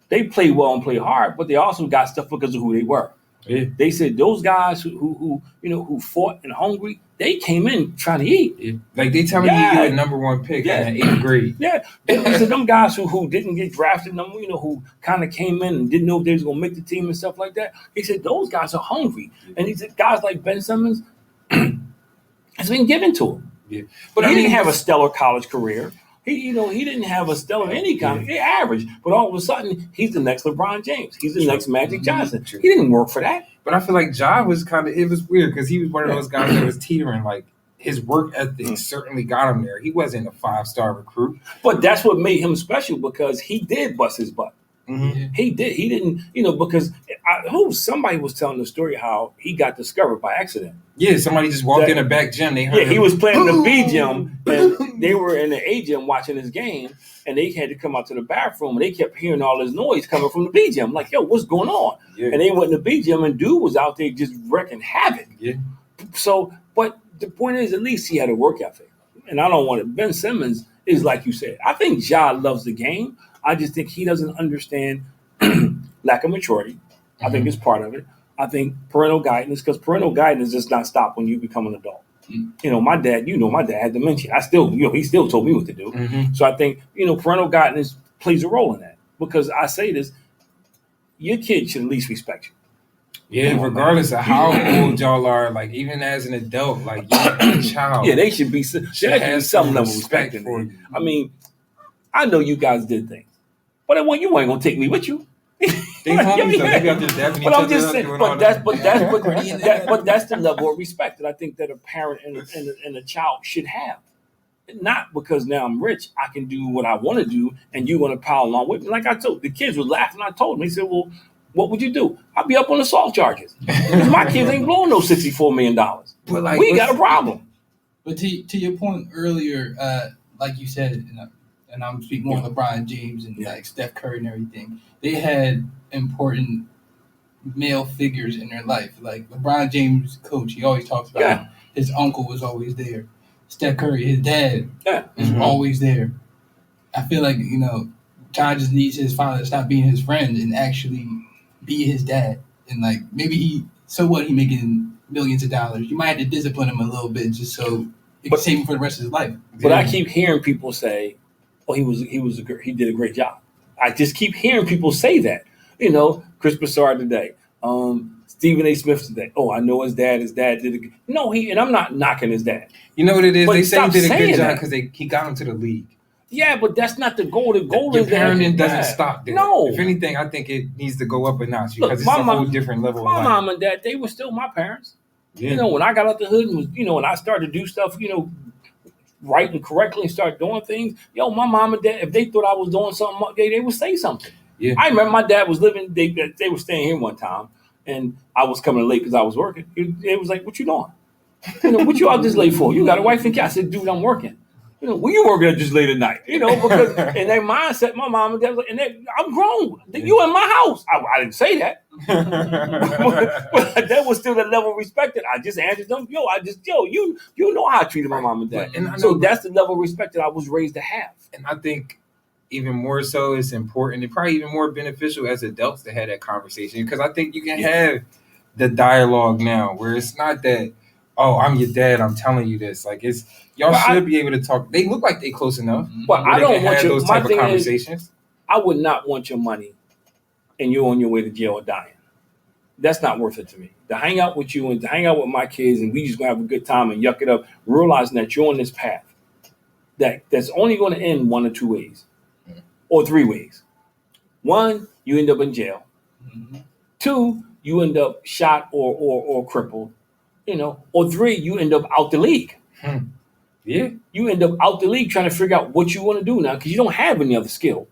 They play well and play hard, but they also got stuff because of who they were. Yeah. They said those guys who fought and hungry, they came in trying to eat. Yeah. Like they telling you you're a number one pick in the 8th grade. Yeah. They said them guys who didn't get drafted, who kind of came in and didn't know if they was gonna make the team and stuff like that. He said those guys are hungry. And he said guys like Ben Simmons, it's been given to him. Yeah. But he didn't have a stellar college career. He didn't have a stellar any kind. He average, but all of a sudden he's the next LeBron James. He's the next Magic Johnson. He didn't work for that. But I feel like Ja was it was weird because he was one of those guys that was teetering. Like his work ethic certainly got him there. He wasn't a 5-star recruit, but that's what made him special because he did bust his butt. Mm-hmm. He did. He didn't, because somebody was telling the story how he got discovered by accident. Yeah, somebody just walked in a back gym. They heard him. He was playing the B gym, and they were in the A gym watching his game, and they had to come out to the bathroom, and they kept hearing all this noise coming from the B gym. Like, yo, what's going on? Yeah. And they went in the B gym, and dude was out there just wrecking havoc. Yeah. So, but the point is, at least he had a work ethic, and I don't want it. Ben Simmons is like you said. I think Ja loves the game. I just think he doesn't understand lack of maturity. I think it's part of it. I think parental guidance, because parental guidance does not stop when you become an adult. Mm-hmm. My dad had dementia. He still told me what to do. Mm-hmm. So I think, parental guidance plays a role in that. Because I say this, your kid should at least respect you. Yeah, regardless of how old y'all are, like even as an adult, like you're a child. Yeah, they should be some level of respect for you. I mean, I know you guys did things. But you ain't gonna take me with you. They homies, so they be out there dapping each other. I'm just saying, but that's the level of respect that I think that a parent and a child should have. Not because now I'm rich, I can do what I want to do, and you're gonna pile along with me. Like I told the kids were laughing. I told them, they said, "Well, what would you do?" I'd be up on assault charges because my kids ain't blowing no $64 million. But like, we got a problem. But to your point earlier, like you said. And I'm speaking more LeBron James and like Steph Curry and everything. They had important male figures in their life. Like LeBron James' coach, he always talks about his uncle was always there. Steph Curry, his dad, is always there. I feel like, John just needs his father to stop being his friend and actually be his dad. And like maybe he making millions of dollars. You might have to discipline him a little bit just so it can save him for the rest of his life. But I keep hearing people say, "Oh, he did a great job." I just keep hearing people say that. Chris Broussard today, Stephen A. Smith today. Oh, I know his dad. His dad did it. No, and I'm not knocking his dad. You know what it is? But they say he did a good job because he got him to the league. Yeah, but that's not the goal. The goal is parenting doesn't stop there. No. If anything, I think it needs to go up a notch because it's a whole different level. My mom and dad, they were still my parents. Yeah. When I got out the hood and was, and I started to do stuff, right and correctly and start doing things. My mom and dad, if they thought I was doing something, they would say something. Yeah. I remember my dad was living. They were staying here one time, and I was coming late because I was working. It was like, "What you doing? What you out this late for? You got a wife and kid?" I said, "Dude, I'm working." When you working just late at night, because in their mindset, my mom and dad was like, I'm grown. You in my house. I didn't say that. But that was still the level of respect that I just answered them. You know how I treated my mom and dad. So that's the level of respect that I was raised to have. And I think even more so it's important and probably even more beneficial as adults to have that conversation because I think you can have the dialogue now where it's not that, "Oh, I'm your dad, I'm telling you this." Like it's y'all should be able to talk. They look like they close enough. But I don't want those type of conversations. I would not want your money and you're on your way to jail or dying. That's not worth it to me. To hang out with you and to hang out with my kids and we just gonna have a good time and yuck it up, realizing that you're on this path that's only going to end one or two ways or three ways. One, you end up in jail. Mm-hmm. Two, you end up shot or crippled. Or three, you end up out the league. You end up out the league trying to figure out what you want to do now because you don't have any other skill.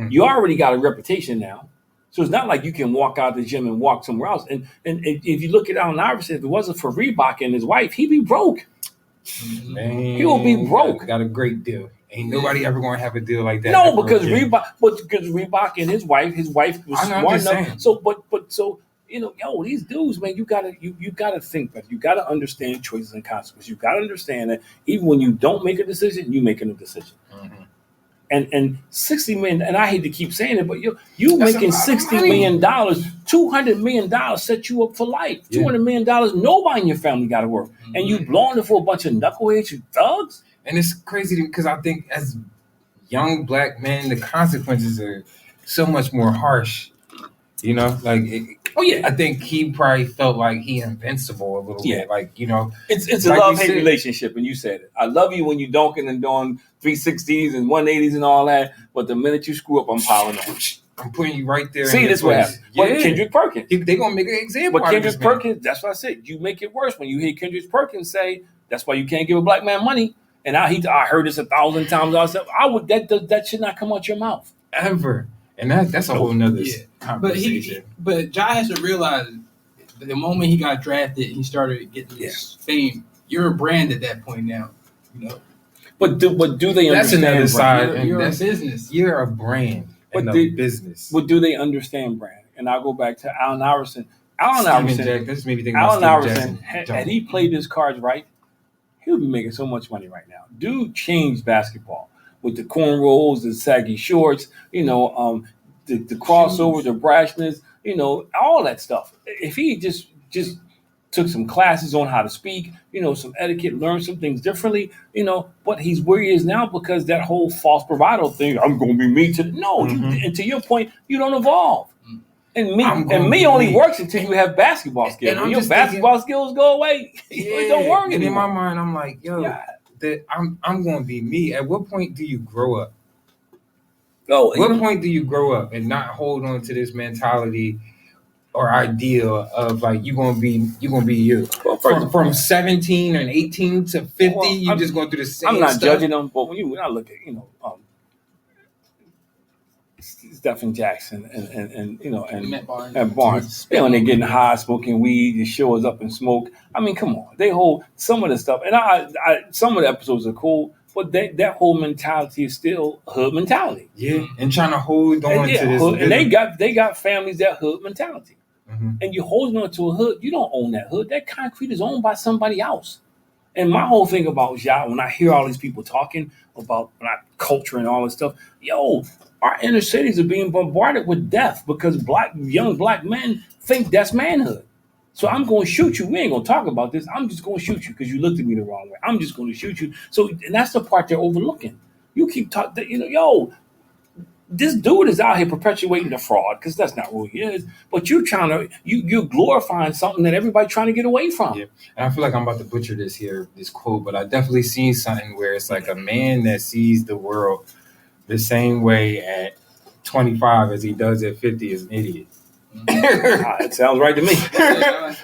You already got a reputation now. So it's not like you can walk out the gym and walk somewhere else. And if you look at Allen Iverson, if it wasn't for Reebok and his wife, he'd be broke. Man, He will be broke. Got a great deal. Ain't nobody ever going to have a deal like that. No, because Reebok and his wife was smart enough. So, so these dudes, man, you gotta think better. You gotta understand choices and consequences. You gotta understand that even when you don't make a decision, you making a decision. Mm-hmm. And $60 million, and I hate to keep saying it, but you making $60 million, $200 million set you up for life. Yeah. $200 million, nobody in your family got to work, and you blowing it for a bunch of knuckleheads, you thugs. And it's crazy because I think as young black men, the consequences are so much more harsh. I think he probably felt like he invincible a little bit. It's a love-hate relationship, and you said it. I love you when you dunking and doing 360s and 180s and all that, but the minute you screw up, I'm piling on. I'm putting you right there. See, this what happens. Yeah. But Kendrick Perkins. They're going to make an example. But Kendrick Perkins, that's what I said. You make it worse when you hear Kendrick Perkins say, that's why you can't give a black man money. And I heard this 1,000 times. That should not come out your mouth. Ever. And that's a whole nother conversation. But Ja has to realize the moment he got drafted, he started getting this fame. You're a brand at that point now, But do they understand? That's another side. You're a business. You're a brand and a business. But do they understand brand? And I'll go back to Allen Iverson. Allen Iverson, had he played his cards right, he would be making so much money right now. Dude changed basketball with the cornrows, the saggy shorts, the crossover, the brashness, all that stuff. If he just took some classes on how to speak, some etiquette, learned some things differently, but he's where he is now because that whole false bravado thing, I'm going to be me and to your point, you don't evolve. And me only works until you have basketball skills. When your basketball skills go away, it don't work anymore. And in my mind, I'm like, I'm going to be me. At what point do you grow up? What point do you grow up and not hold on to this mentality or idea of like you're gonna be you? Well, from 17 and 18 to 50, you're just going through the same. I'm not stuff. Judging them, but when I look at Stephen Jackson and Barnes, when they're getting high, smoking weed, he shows up and smoke. I mean, come on, they hold some of the stuff, and I some of the episodes are cool. But that whole mentality is still hood mentality. Yeah, and trying to hold on to this. Hood, and they got families that hood mentality. Mm-hmm. And you're holding on to a hood. You don't own that hood. That concrete is owned by somebody else. And my whole thing about Ja, when I hear all these people talking about culture and all this stuff, our inner cities are being bombarded with death because young black men think that's manhood. So I'm going to shoot you. We ain't going to talk about this. I'm just going to shoot you because you looked at me the wrong way. I'm just going to shoot you. So, and that's the part they're overlooking. You keep talking, this dude is out here perpetuating the fraud because that's not who he is. But you're you're glorifying something that everybody's trying to get away from. Yeah. And I feel like I'm about to butcher this quote, but I definitely seen something where it's like a man that sees the world the same way at 25 as he does at 50 is an idiot. It sounds right to me.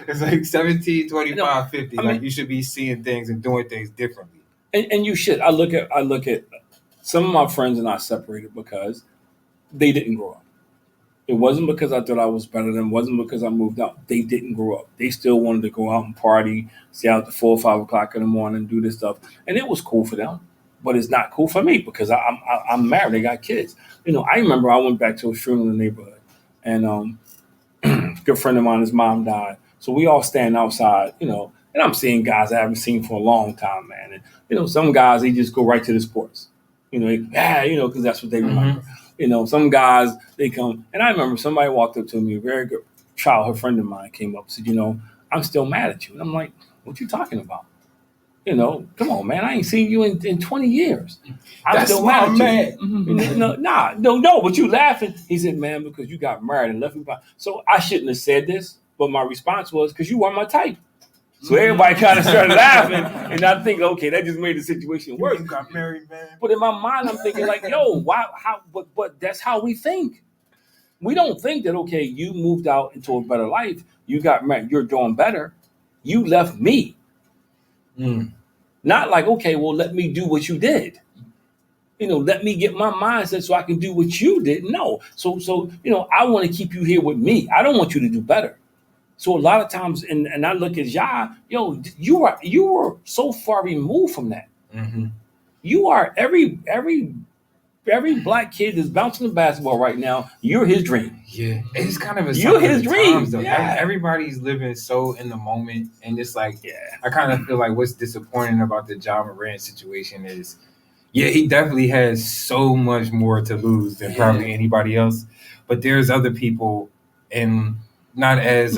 It's like 17, 25, 50. Like you should be seeing things and doing things differently. And you should. I look at some of my friends and I separated because they didn't grow up. It wasn't because I thought I was better than them. It wasn't because I moved out. They didn't grow up. They still wanted to go out and party, stay out to 4 or 5 o'clock in the morning and do this stuff. And it was cool for them. But it's not cool for me because I'm married. I got kids. I remember I went back to a funeral in the neighborhood. And a good friend of mine, his mom died. So we all stand outside, and I'm seeing guys I haven't seen for a long time, man. And, some guys, they just go right to the sports, because that's what they remember. Mm-hmm. Some guys, they come. And I remember somebody walked up to me, a very good childhood friend of mine came up and said, I'm still mad at you. And I'm like, what you talking about? Come on, man. I ain't seen you in 20 years. That's still mad at you. No, but you laughing. He said, man, because you got married and left me behind. So I shouldn't have said this, but my response was, because you weren't my type. So everybody kind of started laughing, and I think, okay, that just made the situation worse. You got married, man. But in my mind, I'm thinking like, why? How? But that's how we think. We don't think that, okay, you moved out into a better life. You got married. You're doing better. You left me. Not like, okay, well, let me do what you did. Let me get my mindset so I can do what you did. No. So I want to keep you here with me. I don't want you to do better. So a lot of times, and I look at Ja, you are so far removed from that. Mm-hmm. You are every black kid that's bouncing the basketball right now. You're his dream. Yeah, it's kind of a You're sign his of the dream. times, though. Yeah. Everybody's living so in the moment, and it's like, Yeah. I kind of feel like what's disappointing about the Ja Morant situation is, yeah, he definitely has so much more to lose than probably anybody else, but there's other people in not as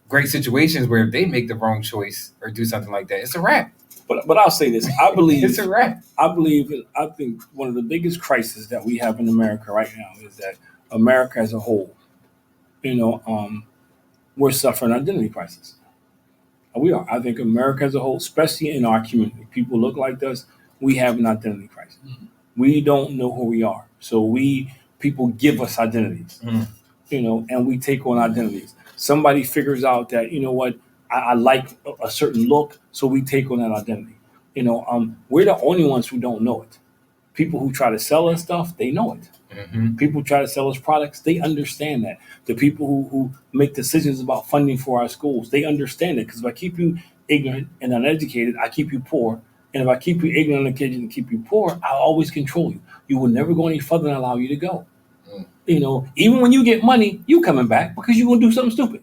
great situations where if they make the wrong choice or do something like that, it's a wrap. But I'll say this: I believe It's a wrap. I think one of the biggest crises that we have in America right now is that America as a whole, we're suffering an identity crisis. We are. I think America as a whole, especially in our community, people look like us. We have an identity crisis. We don't know who we are, so people give us identities, and we take on identities. Somebody figures out that I like a certain look, so we take on that identity. We're the only ones who don't know it. People who try to sell us stuff, they know it. Mm-hmm. People who try to sell us products, they understand that. The people who make decisions about funding for our schools, they understand it. Because if I keep you ignorant and uneducated, I keep you poor. And if I keep you ignorant and uneducated and keep you poor, I'll always control you. You will never go any further than allow you to go. Even when you get money, you coming back because you're going to do something stupid.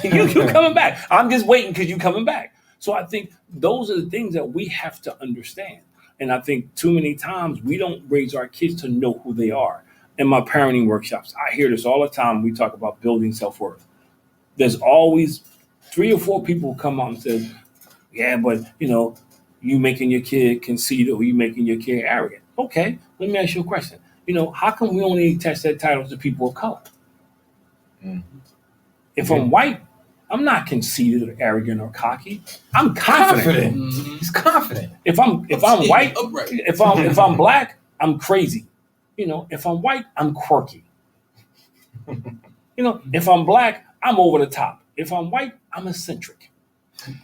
you coming back. I'm just waiting because you coming back. So I think those are the things that we have to understand. And I think too many times we don't raise our kids to know who they are. In my parenting workshops, I hear this all the time. We talk about building self-worth. There's always 3 or 4 people who come out and say, yeah, but, you making your kid conceited or you making your kid arrogant. Okay, let me ask you a question. How come we only attach that title to people of color? If I'm white, I'm not conceited or arrogant or cocky. I'm confident. Mm-hmm. He's confident. If I'm white, if I'm black, I'm crazy. If I'm white, I'm quirky. If I'm black, I'm over the top. If I'm white, I'm eccentric.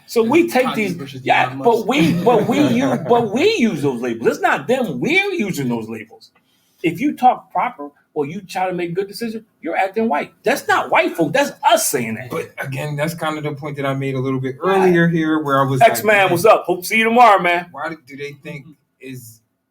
So we take these, but we use those labels. It's not them. We're using those labels. If you talk proper or you try to make good decisions, you're acting white. That's not white folk. That's us saying that. But again, that's kind of the point that I made a little bit earlier here, where I was X-Man, like, what's up? Hope to see you tomorrow, man. Why do they think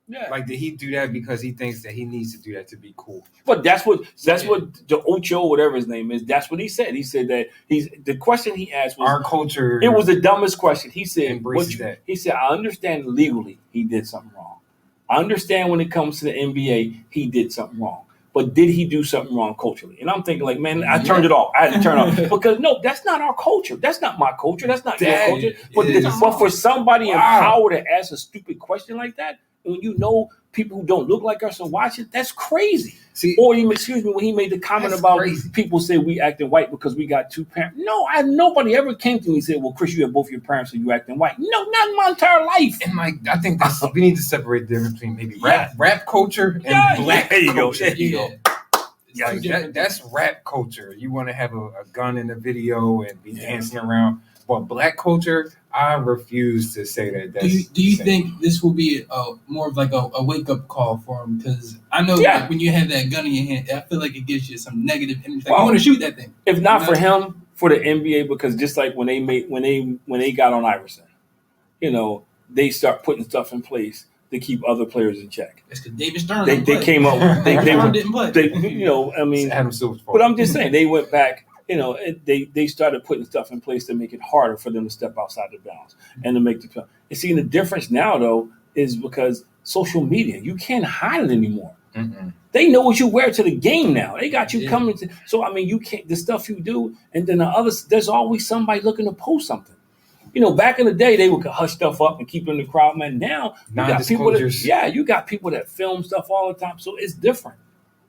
did he do that because he thinks that he needs to do that to be cool? But that's what the Ocho, whatever his name is, that's what he said. He said that the question he asked was our culture. It was the dumbest question. He said, that. He said, I understand legally he did something wrong. I understand when it comes to the NBA, he did something wrong. But did he do something wrong culturally? And I'm thinking like, man, I turned it off. I had to turn it off. Because no, that's not our culture. That's not my culture. That's not your culture. But for somebody in power to ask a stupid question like that, when people who don't look like us and watch it, that's crazy. See, when he made the comment about people say we acting white because we got 2 parents. No, nobody ever came to me and said, well, Chris, you have both your parents, so you acting white. No, not in my entire life. And I think we need to separate the difference between maybe rap culture and black culture. There you go. Yeah, that's rap culture. You want to have a gun in the video and be dancing around. But black culture, I refuse to say that. That's do you think this will be more of like a wake up call for him? Because I know when you have that gun in your hand, I feel like it gives you some negative energy. Like you want to shoot that thing. If not for him, for the NBA, because just like when they got on Iverson, they start putting stuff in place to keep other players in check. It's because David Stern they came up. They didn't play. I mean, Adam Silver's fault. But I'm just saying they went back. They started putting stuff in place to make it harder for them to step outside the bounds and to make the play. And see, the difference now, though, is because social media, you can't hide it anymore. Mm-mm. They know what you wear to the game now. They got you coming to. So, I mean, you can't, the stuff you do, and then there's always somebody looking to post something. Back in the day, they would hush stuff up and keep it in the crowd, man. Now, you got people that film stuff all the time. So it's different.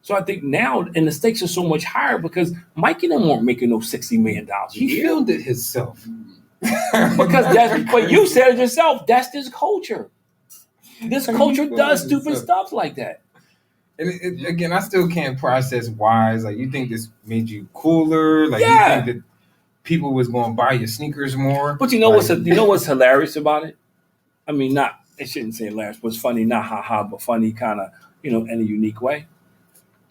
So I think now, and the stakes are so much higher because Mike and them weren't making no $60 million a year. He filmed it himself. But you said it yourself. That's this culture. This culture does stupid stuff like that. And again, I still can't process why. It's like, you think this made you cooler? Like, you think that people was going to buy your sneakers more? But what's hilarious about it? I mean, not I shouldn't say laughs, but it's funny, not ha ha, but funny kind of, in a unique way.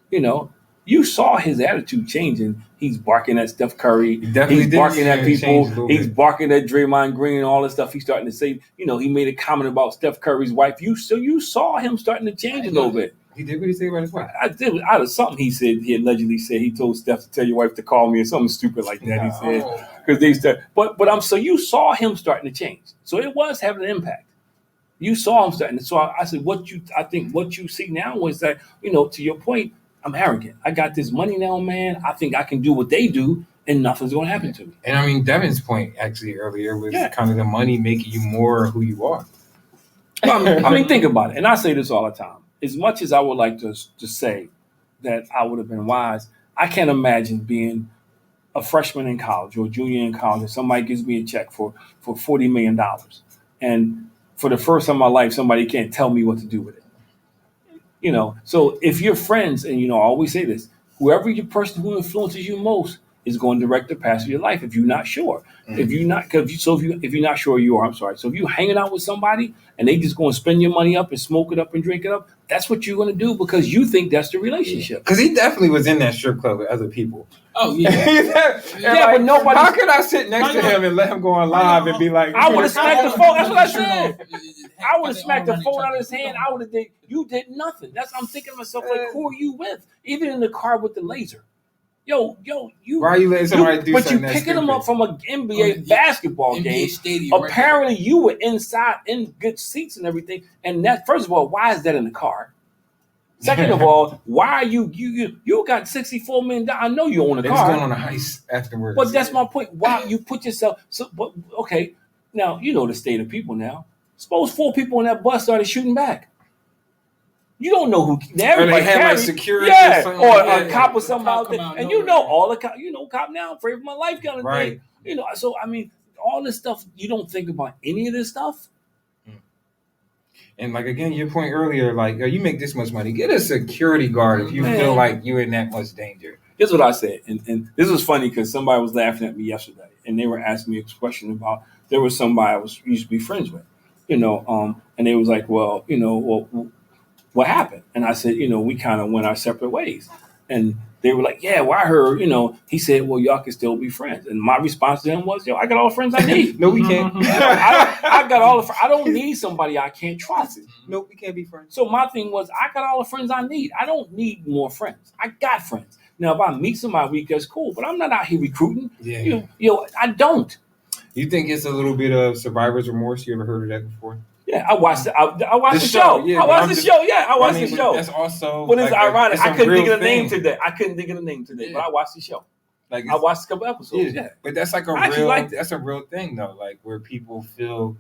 You saw his attitude changing. He's barking at Steph Curry. He's barking at people. He's barking at Draymond Green and all this stuff. He's starting to say, he made a comment about Steph Curry's wife. You saw him starting to change a little bit. He did what he said about his wife. I did out of something he said. He allegedly said he told Steph to tell your wife to call me or something stupid like that. He said because they started. But so you saw him starting to change. So it was having an impact. You saw him starting. So I said, I think what you see now is that to your point. I'm arrogant. I got this money now, man. I think I can do what they do, and nothing's going to happen to me. And I mean, Devin's point actually earlier was kind of the money making you more who you are. I mean, think about it. And I say this all the time. As much as I would like to say that I would have been wise, I can't imagine being a freshman in college or a junior in college and somebody gives me a check for $40 million. And for the first time in my life, somebody can't tell me what to do with it. So if you're friends, and I always say this, whoever your person who influences you most is going to direct the path of your life. If you're not sure, if you're not sure, you are. I'm sorry. So if you're hanging out with somebody and they just going to spend your money up and smoke it up and drink it up, that's what you're going to do because you think that's the relationship. Because he definitely was in that strip club with other people. Oh yeah, but nobody. How could I sit next to him and let him go on live and be like, I would have smacked the phone. That's what I said. I would have smacked the phone out of his hand. I would have did. You did nothing. I'm thinking to myself like, who are you with? Even in the car with the laser. Yo, you. Why are you letting somebody do something? But you picking them up from an NBA basketball game. Stadium, apparently, you were inside in good seats and everything. And that, first of all, why is that in the car? Second of all, why are you got $64 million? I know you own a car. They're going on a heist afterwards. But that's my point. Why you put yourself? But okay, now you know the state of people now. Suppose 4 people on that bus started shooting back. You don't know who. Everybody had like security, or a cop or something out there, and all the cop. Cop now, I'm afraid for my life kind of thing. So I mean, all this stuff. You don't think about any of this stuff. And like again, your point earlier, like you make this much money, get a security guard if you feel like you're in that much danger. Here's what I said, and this was funny because somebody was laughing at me yesterday, and they were asking me a question about there was somebody I used to be friends with, and they was like, well, what happened? And I said, we kind of went our separate ways, and they were like, yeah, well, I heard, he said, well, y'all can still be friends. And my response to them was, I got all the friends I need. No, we can't. I got all the I don't need somebody I can't trust. No, we can't be friends. So my thing was, I got all the friends I need. I don't need more friends. I got friends. Now, if I meet somebody week, that's cool, but I'm not out here recruiting. Yeah. I don't. You think it's a little bit of survivor's remorse? You ever heard of that before? Yeah, I watched the show. Yeah, I watched the show. Yeah, I watched the show. That's also. But it's ironic. I couldn't think of the name today. But I watched the show. I watched a couple episodes. Yeah. But that's like that's a real thing though. Like where people feel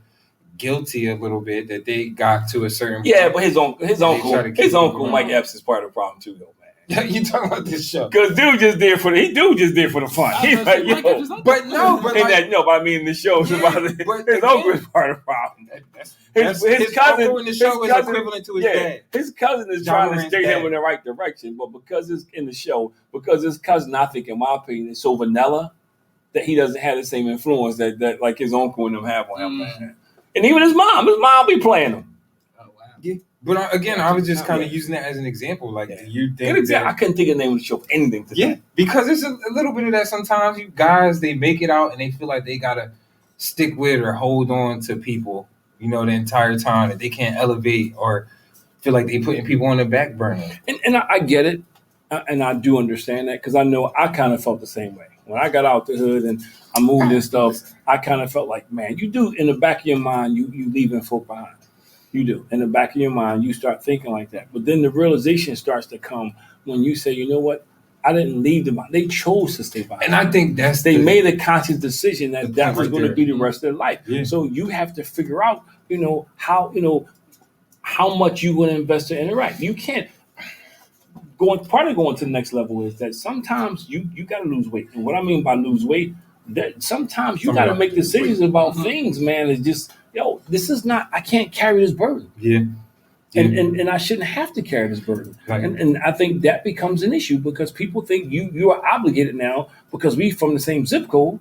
guilty a little bit that they got to a certain. Yeah, point. But his uncle Mike Epps is part of the problem too, though, man. You talking about this show? Because dude just did for fun. He's like, but I mean the show is about it. His uncle is part of the problem. His cousin in the show is equivalent to his dad. His cousin is trying to steer him in the right direction, but because it's in the show, because his cousin, I think, in my opinion, is so vanilla that he doesn't have the same influence that like his uncle and them have on him, man. And even his mom be playing him. Oh wow. Yeah. But again, I was just kind of using that as an example. Like, you think I couldn't think of the name of the show for anything today. Yeah, because it's a little bit of that sometimes. You guys, they make it out and they feel like they got to stick with or hold on to people, the entire time, that they can't elevate or feel like they putting people on the back burner. And I get it. And I do understand that because I know I kind of felt the same way. When I got out the hood and I moved and stuff, I kind of felt like, man, you do, in the back of your mind, you leaving folk behind. You do. In the back of your mind, you start thinking like that. But then the realization starts to come when you say, you know what? I didn't leave them. They chose to stay behind. And I think they made a conscious decision that was going to be the rest of their life. Yeah. So you have to figure out, how much you want to invest to interact. You can't. Part of going to the next level is that sometimes you got to lose weight. And what I mean by lose weight, that sometimes you got to make decisions about things, man. It's just, this is not, I can't carry this burden. Yeah. And I shouldn't have to carry this burden. Right. And I think that becomes an issue because people think you are obligated now because we from the same zip code,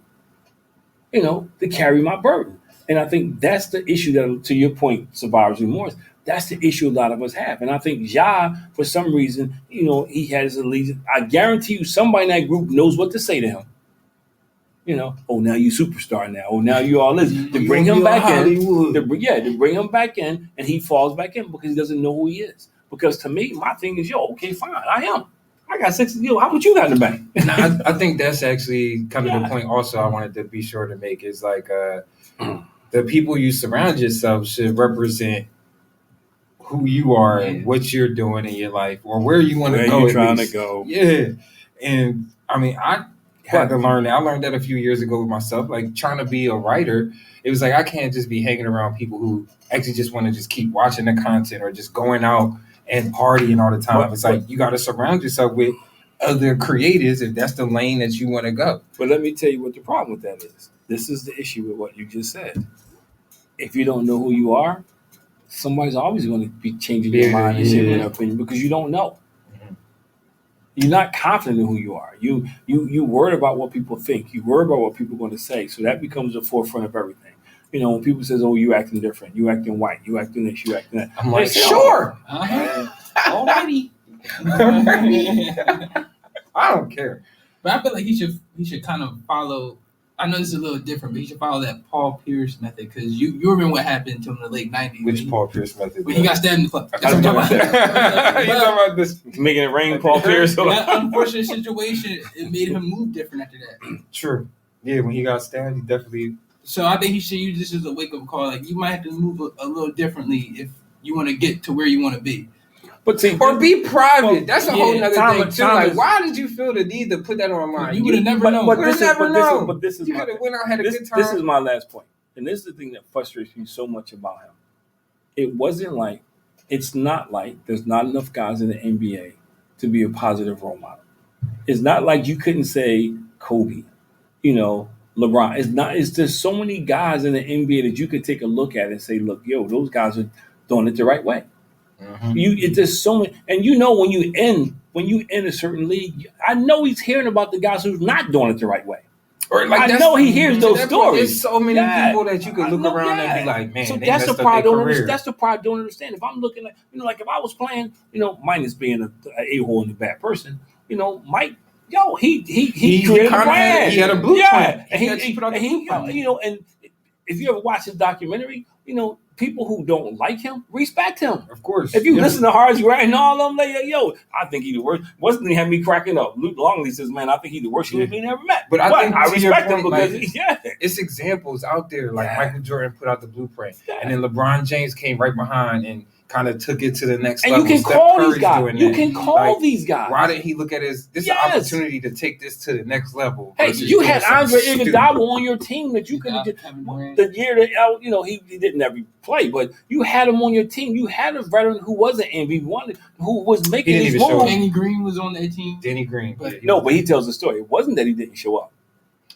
to carry my burden. And I think that's the issue that, to your point, survivor's remorse, that's the issue a lot of us have. And I think Ja, for some reason, he has allegiance. I guarantee you somebody in that group knows what to say to him. Oh, now you superstar now. Oh, now you all this. To bring him back in. To bring him back in, and he falls back in because he doesn't know who he is. Because to me, my thing is, okay, fine, I am. I got 60. How much you got in the bank? And I think that's actually kind of the point also I wanted to be sure to make is like the people you surround yourself should represent who you are and what you're doing in your life or where you want to go. Where you're trying to go. Yeah. And I mean, I had to learn that. I learned that a few years ago with myself, like trying to be a writer. It was like, I can't just be hanging around people who actually just want to just keep watching the content or just going out and partying all the time. It's like, you got to surround yourself with other creators if that's the lane that you want to go. But let me tell you what the problem with that is. This is the issue with what you just said. If you don't know who you are, somebody's always going to be changing your mind and shaping their opinion because you don't know. You're not confident in who you are. You worried about what people think. You worry about what people are going to say. So that becomes the forefront of everything. When people says, "Oh, you acting different. You acting white. You acting this. You acting that." I'm like, sure. Alrighty. I don't care. But I feel like he should kind of follow. I know this is a little different, but he should follow that Paul Pierce method because you remember what happened to him in the late 90s. Which Paul Pierce method? When he got stabbed in the club. That's what I'm talking about. You talking about this making it rain, Paul Pierce? That unfortunate situation, it made him move different after that. True. Yeah, when he got stabbed, he definitely. So I think he should use this as a wake-up call. Like, you might have to move a little differently if you want to get to where you want to be. But or be private. That's a whole nother thing too. Like, why did you feel the need to put that online? You would have never known. But this is you could have went out, had a good time. This is my last point, and this is the thing that frustrates me so much about him. It's not like there's not enough guys in the NBA to be a positive role model. It's not like you couldn't say Kobe, LeBron. It's just so many guys in the NBA that you could take a look at and say, look, those guys are doing it the right way. Mm-hmm. It's just so many, and when you end a certain league, I know he's hearing about the guys who's not doing it the right way. Or like I know he hears those stories. There's so many people that you could look around and be like, man, so they that's messed the part up their career. That's the part I don't understand. If I'm looking at, like if I was playing, minus being an a-hole and a bad person, Mike. He created a brand. He had a blueprint. Yeah, and if you ever watch his documentary, people who don't like him respect him. Of course. If you listen to Hard's Right and all of them, like, I think he's the worst. Wasn't he had me cracking up? Luke Longley says, man, I think he's the worst human being ever met. But I think I respect him because it's examples out there. Like Michael Jordan put out the blueprint, and then LeBron James came right behind and kind of took it to the next level. And you can call these guys. You can call these guys. Why didn't he look at this an opportunity to take this to the next level? Hey, you had Andre Iguodala on your team that you could have the year that he didn't ever play, but you had him on your team. You had a veteran who was an MVP1 who was making these moves. Danny Green was on that team. Danny Green, but he tells the story. It wasn't that he didn't show up.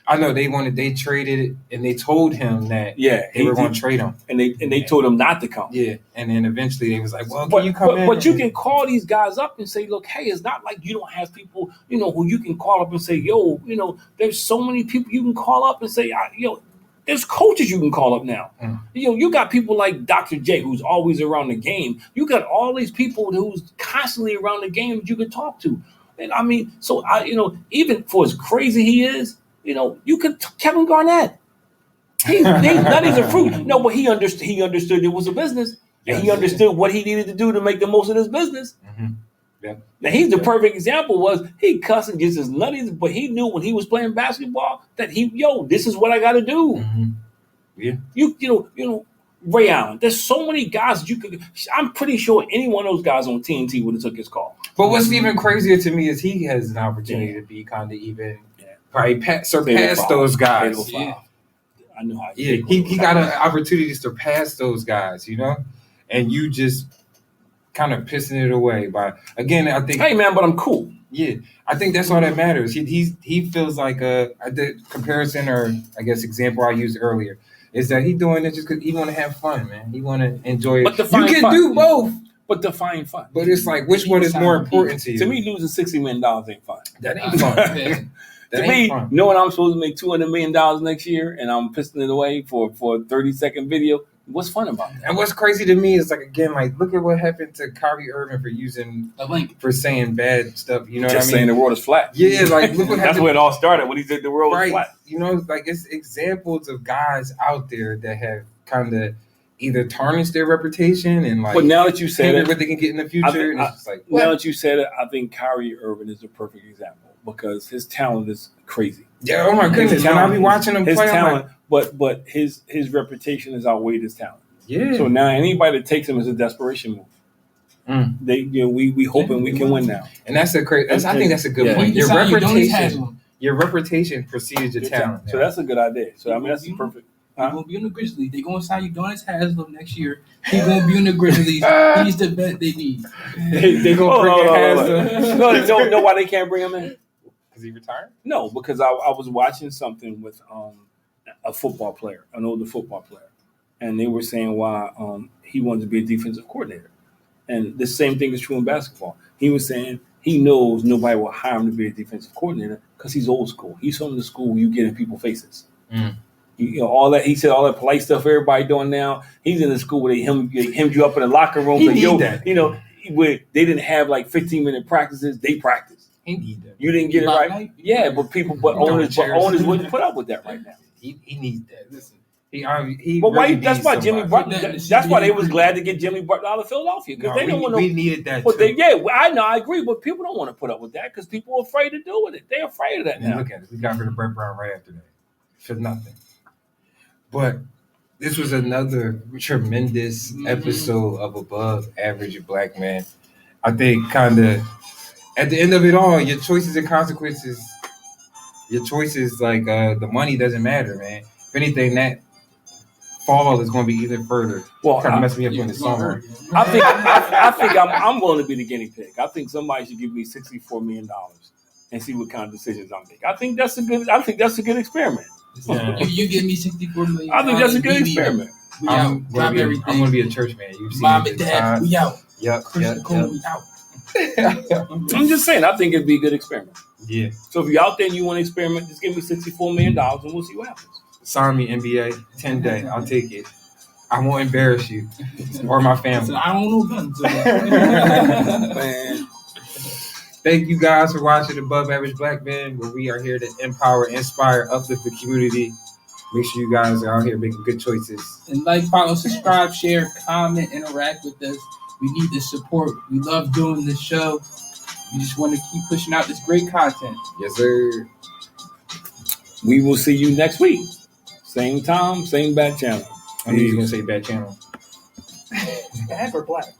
I know they traded it, and they told him that they were going to trade him, and they told him not to come. Yeah, and then eventually they was like, "Well, can you come in?" But you can call these guys up and say, "Look, hey, it's not like you don't have people, who you can call up and say, there's so many people you can call up and say, there's coaches you can call up now. You got people like Dr. J, who's always around the game. You got all these people who's constantly around the game that you can talk to. And I mean, so even for as crazy he is. You could Kevin Garnett. He's nutties are fruit. No, but he understood it was a business, and he understood what he needed to do to make the most of this business. Mm-hmm. Yeah. Now he's the perfect example. Was he cussing just as nutties, but he knew when he was playing basketball that this is what I got to do. Mm-hmm. Yeah. You Ray Allen. There's so many guys you could. I'm pretty sure any one of those guys on TNT would have took his call. But what's even crazier to me is he has an opportunity to be kind of even. Probably surpass those guys. Yeah. I know how. He got an opportunity to surpass those guys, and you just kind of pissing it away. But again, I think. Hey man, but I'm cool. Yeah, I think that's all that matters. He feels like the comparison or I guess example I used earlier is that he doing it just because he want to have fun, man. He want to enjoy it. But you can do both. But define fun. But it's like, which one is more important to you? To me, losing $60 million ain't fun. That ain't fun. To me, knowing I'm supposed to make $200 million next year and I'm pissing it away for a 30-second video, what's fun about that? And what's crazy to me is, like, again, like, look at what happened to Kyrie Irving for using a link, for saying bad stuff. You know just what I mean? Saying the world is flat. Yeah, like, look what happened. That's where it all started, when he said the world is flat. You know, like, it's examples of guys out there that have kind of either tarnished their reputation and, like, but now that you said it, what they can get in the future. And it's just like, now that you said it, I think Kyrie Irving is a perfect example because his talent is crazy. Yeah, oh my goodness! When I be watching him his play, talent, but his reputation has outweighed his talent. Yeah. So now anybody that takes him is a desperation move. We hoping we can win now, and that's a great. I think that's a good point. Your reputation precedes your talent. So that's a good idea. So I mean, that's perfect. He's gonna be in the Grizzlies. They're gonna sign Udonis Haslem next year. He's gonna be in the Grizzlies. He's the vet they need. They gonna bring Haslem. No, why they can't bring him in? Because he retired? No, because I was watching something with a football player, an older football player, and they were saying why he wanted to be a defensive coordinator. And the same thing is true in basketball. He was saying he knows nobody will hire him to be a defensive coordinator because he's old school. He's from the school where you get in people's faces. You know, all that, he said, all that polite stuff everybody doing now. He's in the school where they hemmed you up in the locker room. You know, where they didn't have like 15-minute practices. They practiced. He need that. You didn't get it right. Yeah, but owners wouldn't put up with that right now. He needs that. Listen. But why? That's why Jimmy Butler. That's why they was glad to get Jimmy Butler out of Philadelphia because they didn't want to. We needed that. But I know, I agree, but people don't want to put up with that because people are afraid to do with it. They're afraid of that now. Look at it. We got rid of Brett Brown right after that for nothing. But this was another tremendous episode of Above Average Black Man. I think kind of at the end of it all, your choices and consequences. Your choices, like the money, doesn't matter, man. If anything, that fall is going to be even further. Well, kind of mess me up in the summer. I think I'm willing to be the guinea pig. I think somebody should give me $64 million and see what kind of decisions I make. I think that's a good experiment. Yeah. You give me $64 million. I think that's a good experiment. I'm going to be a church man. Mom and Dad, we out. Yep. We out. I'm just saying, I think it'd be a good experiment. Yeah. So if you're out there and you want to experiment, just give me $64 million and we'll see what happens. Sign me NBA 10-day. I'll take it. I won't embarrass you or my family. I don't know guns. Man. Thank you guys for watching Above Average Black Man, where we are here to empower, inspire, uplift the community. Make sure you guys are out here making good choices. And like, follow, subscribe, share, comment, interact with us. We need the support. We love doing this show. We just want to keep pushing out this great content. Yes, sir. We will see you next week. Same time, same bad channel. I knew you were going to say bad channel. Bad or black?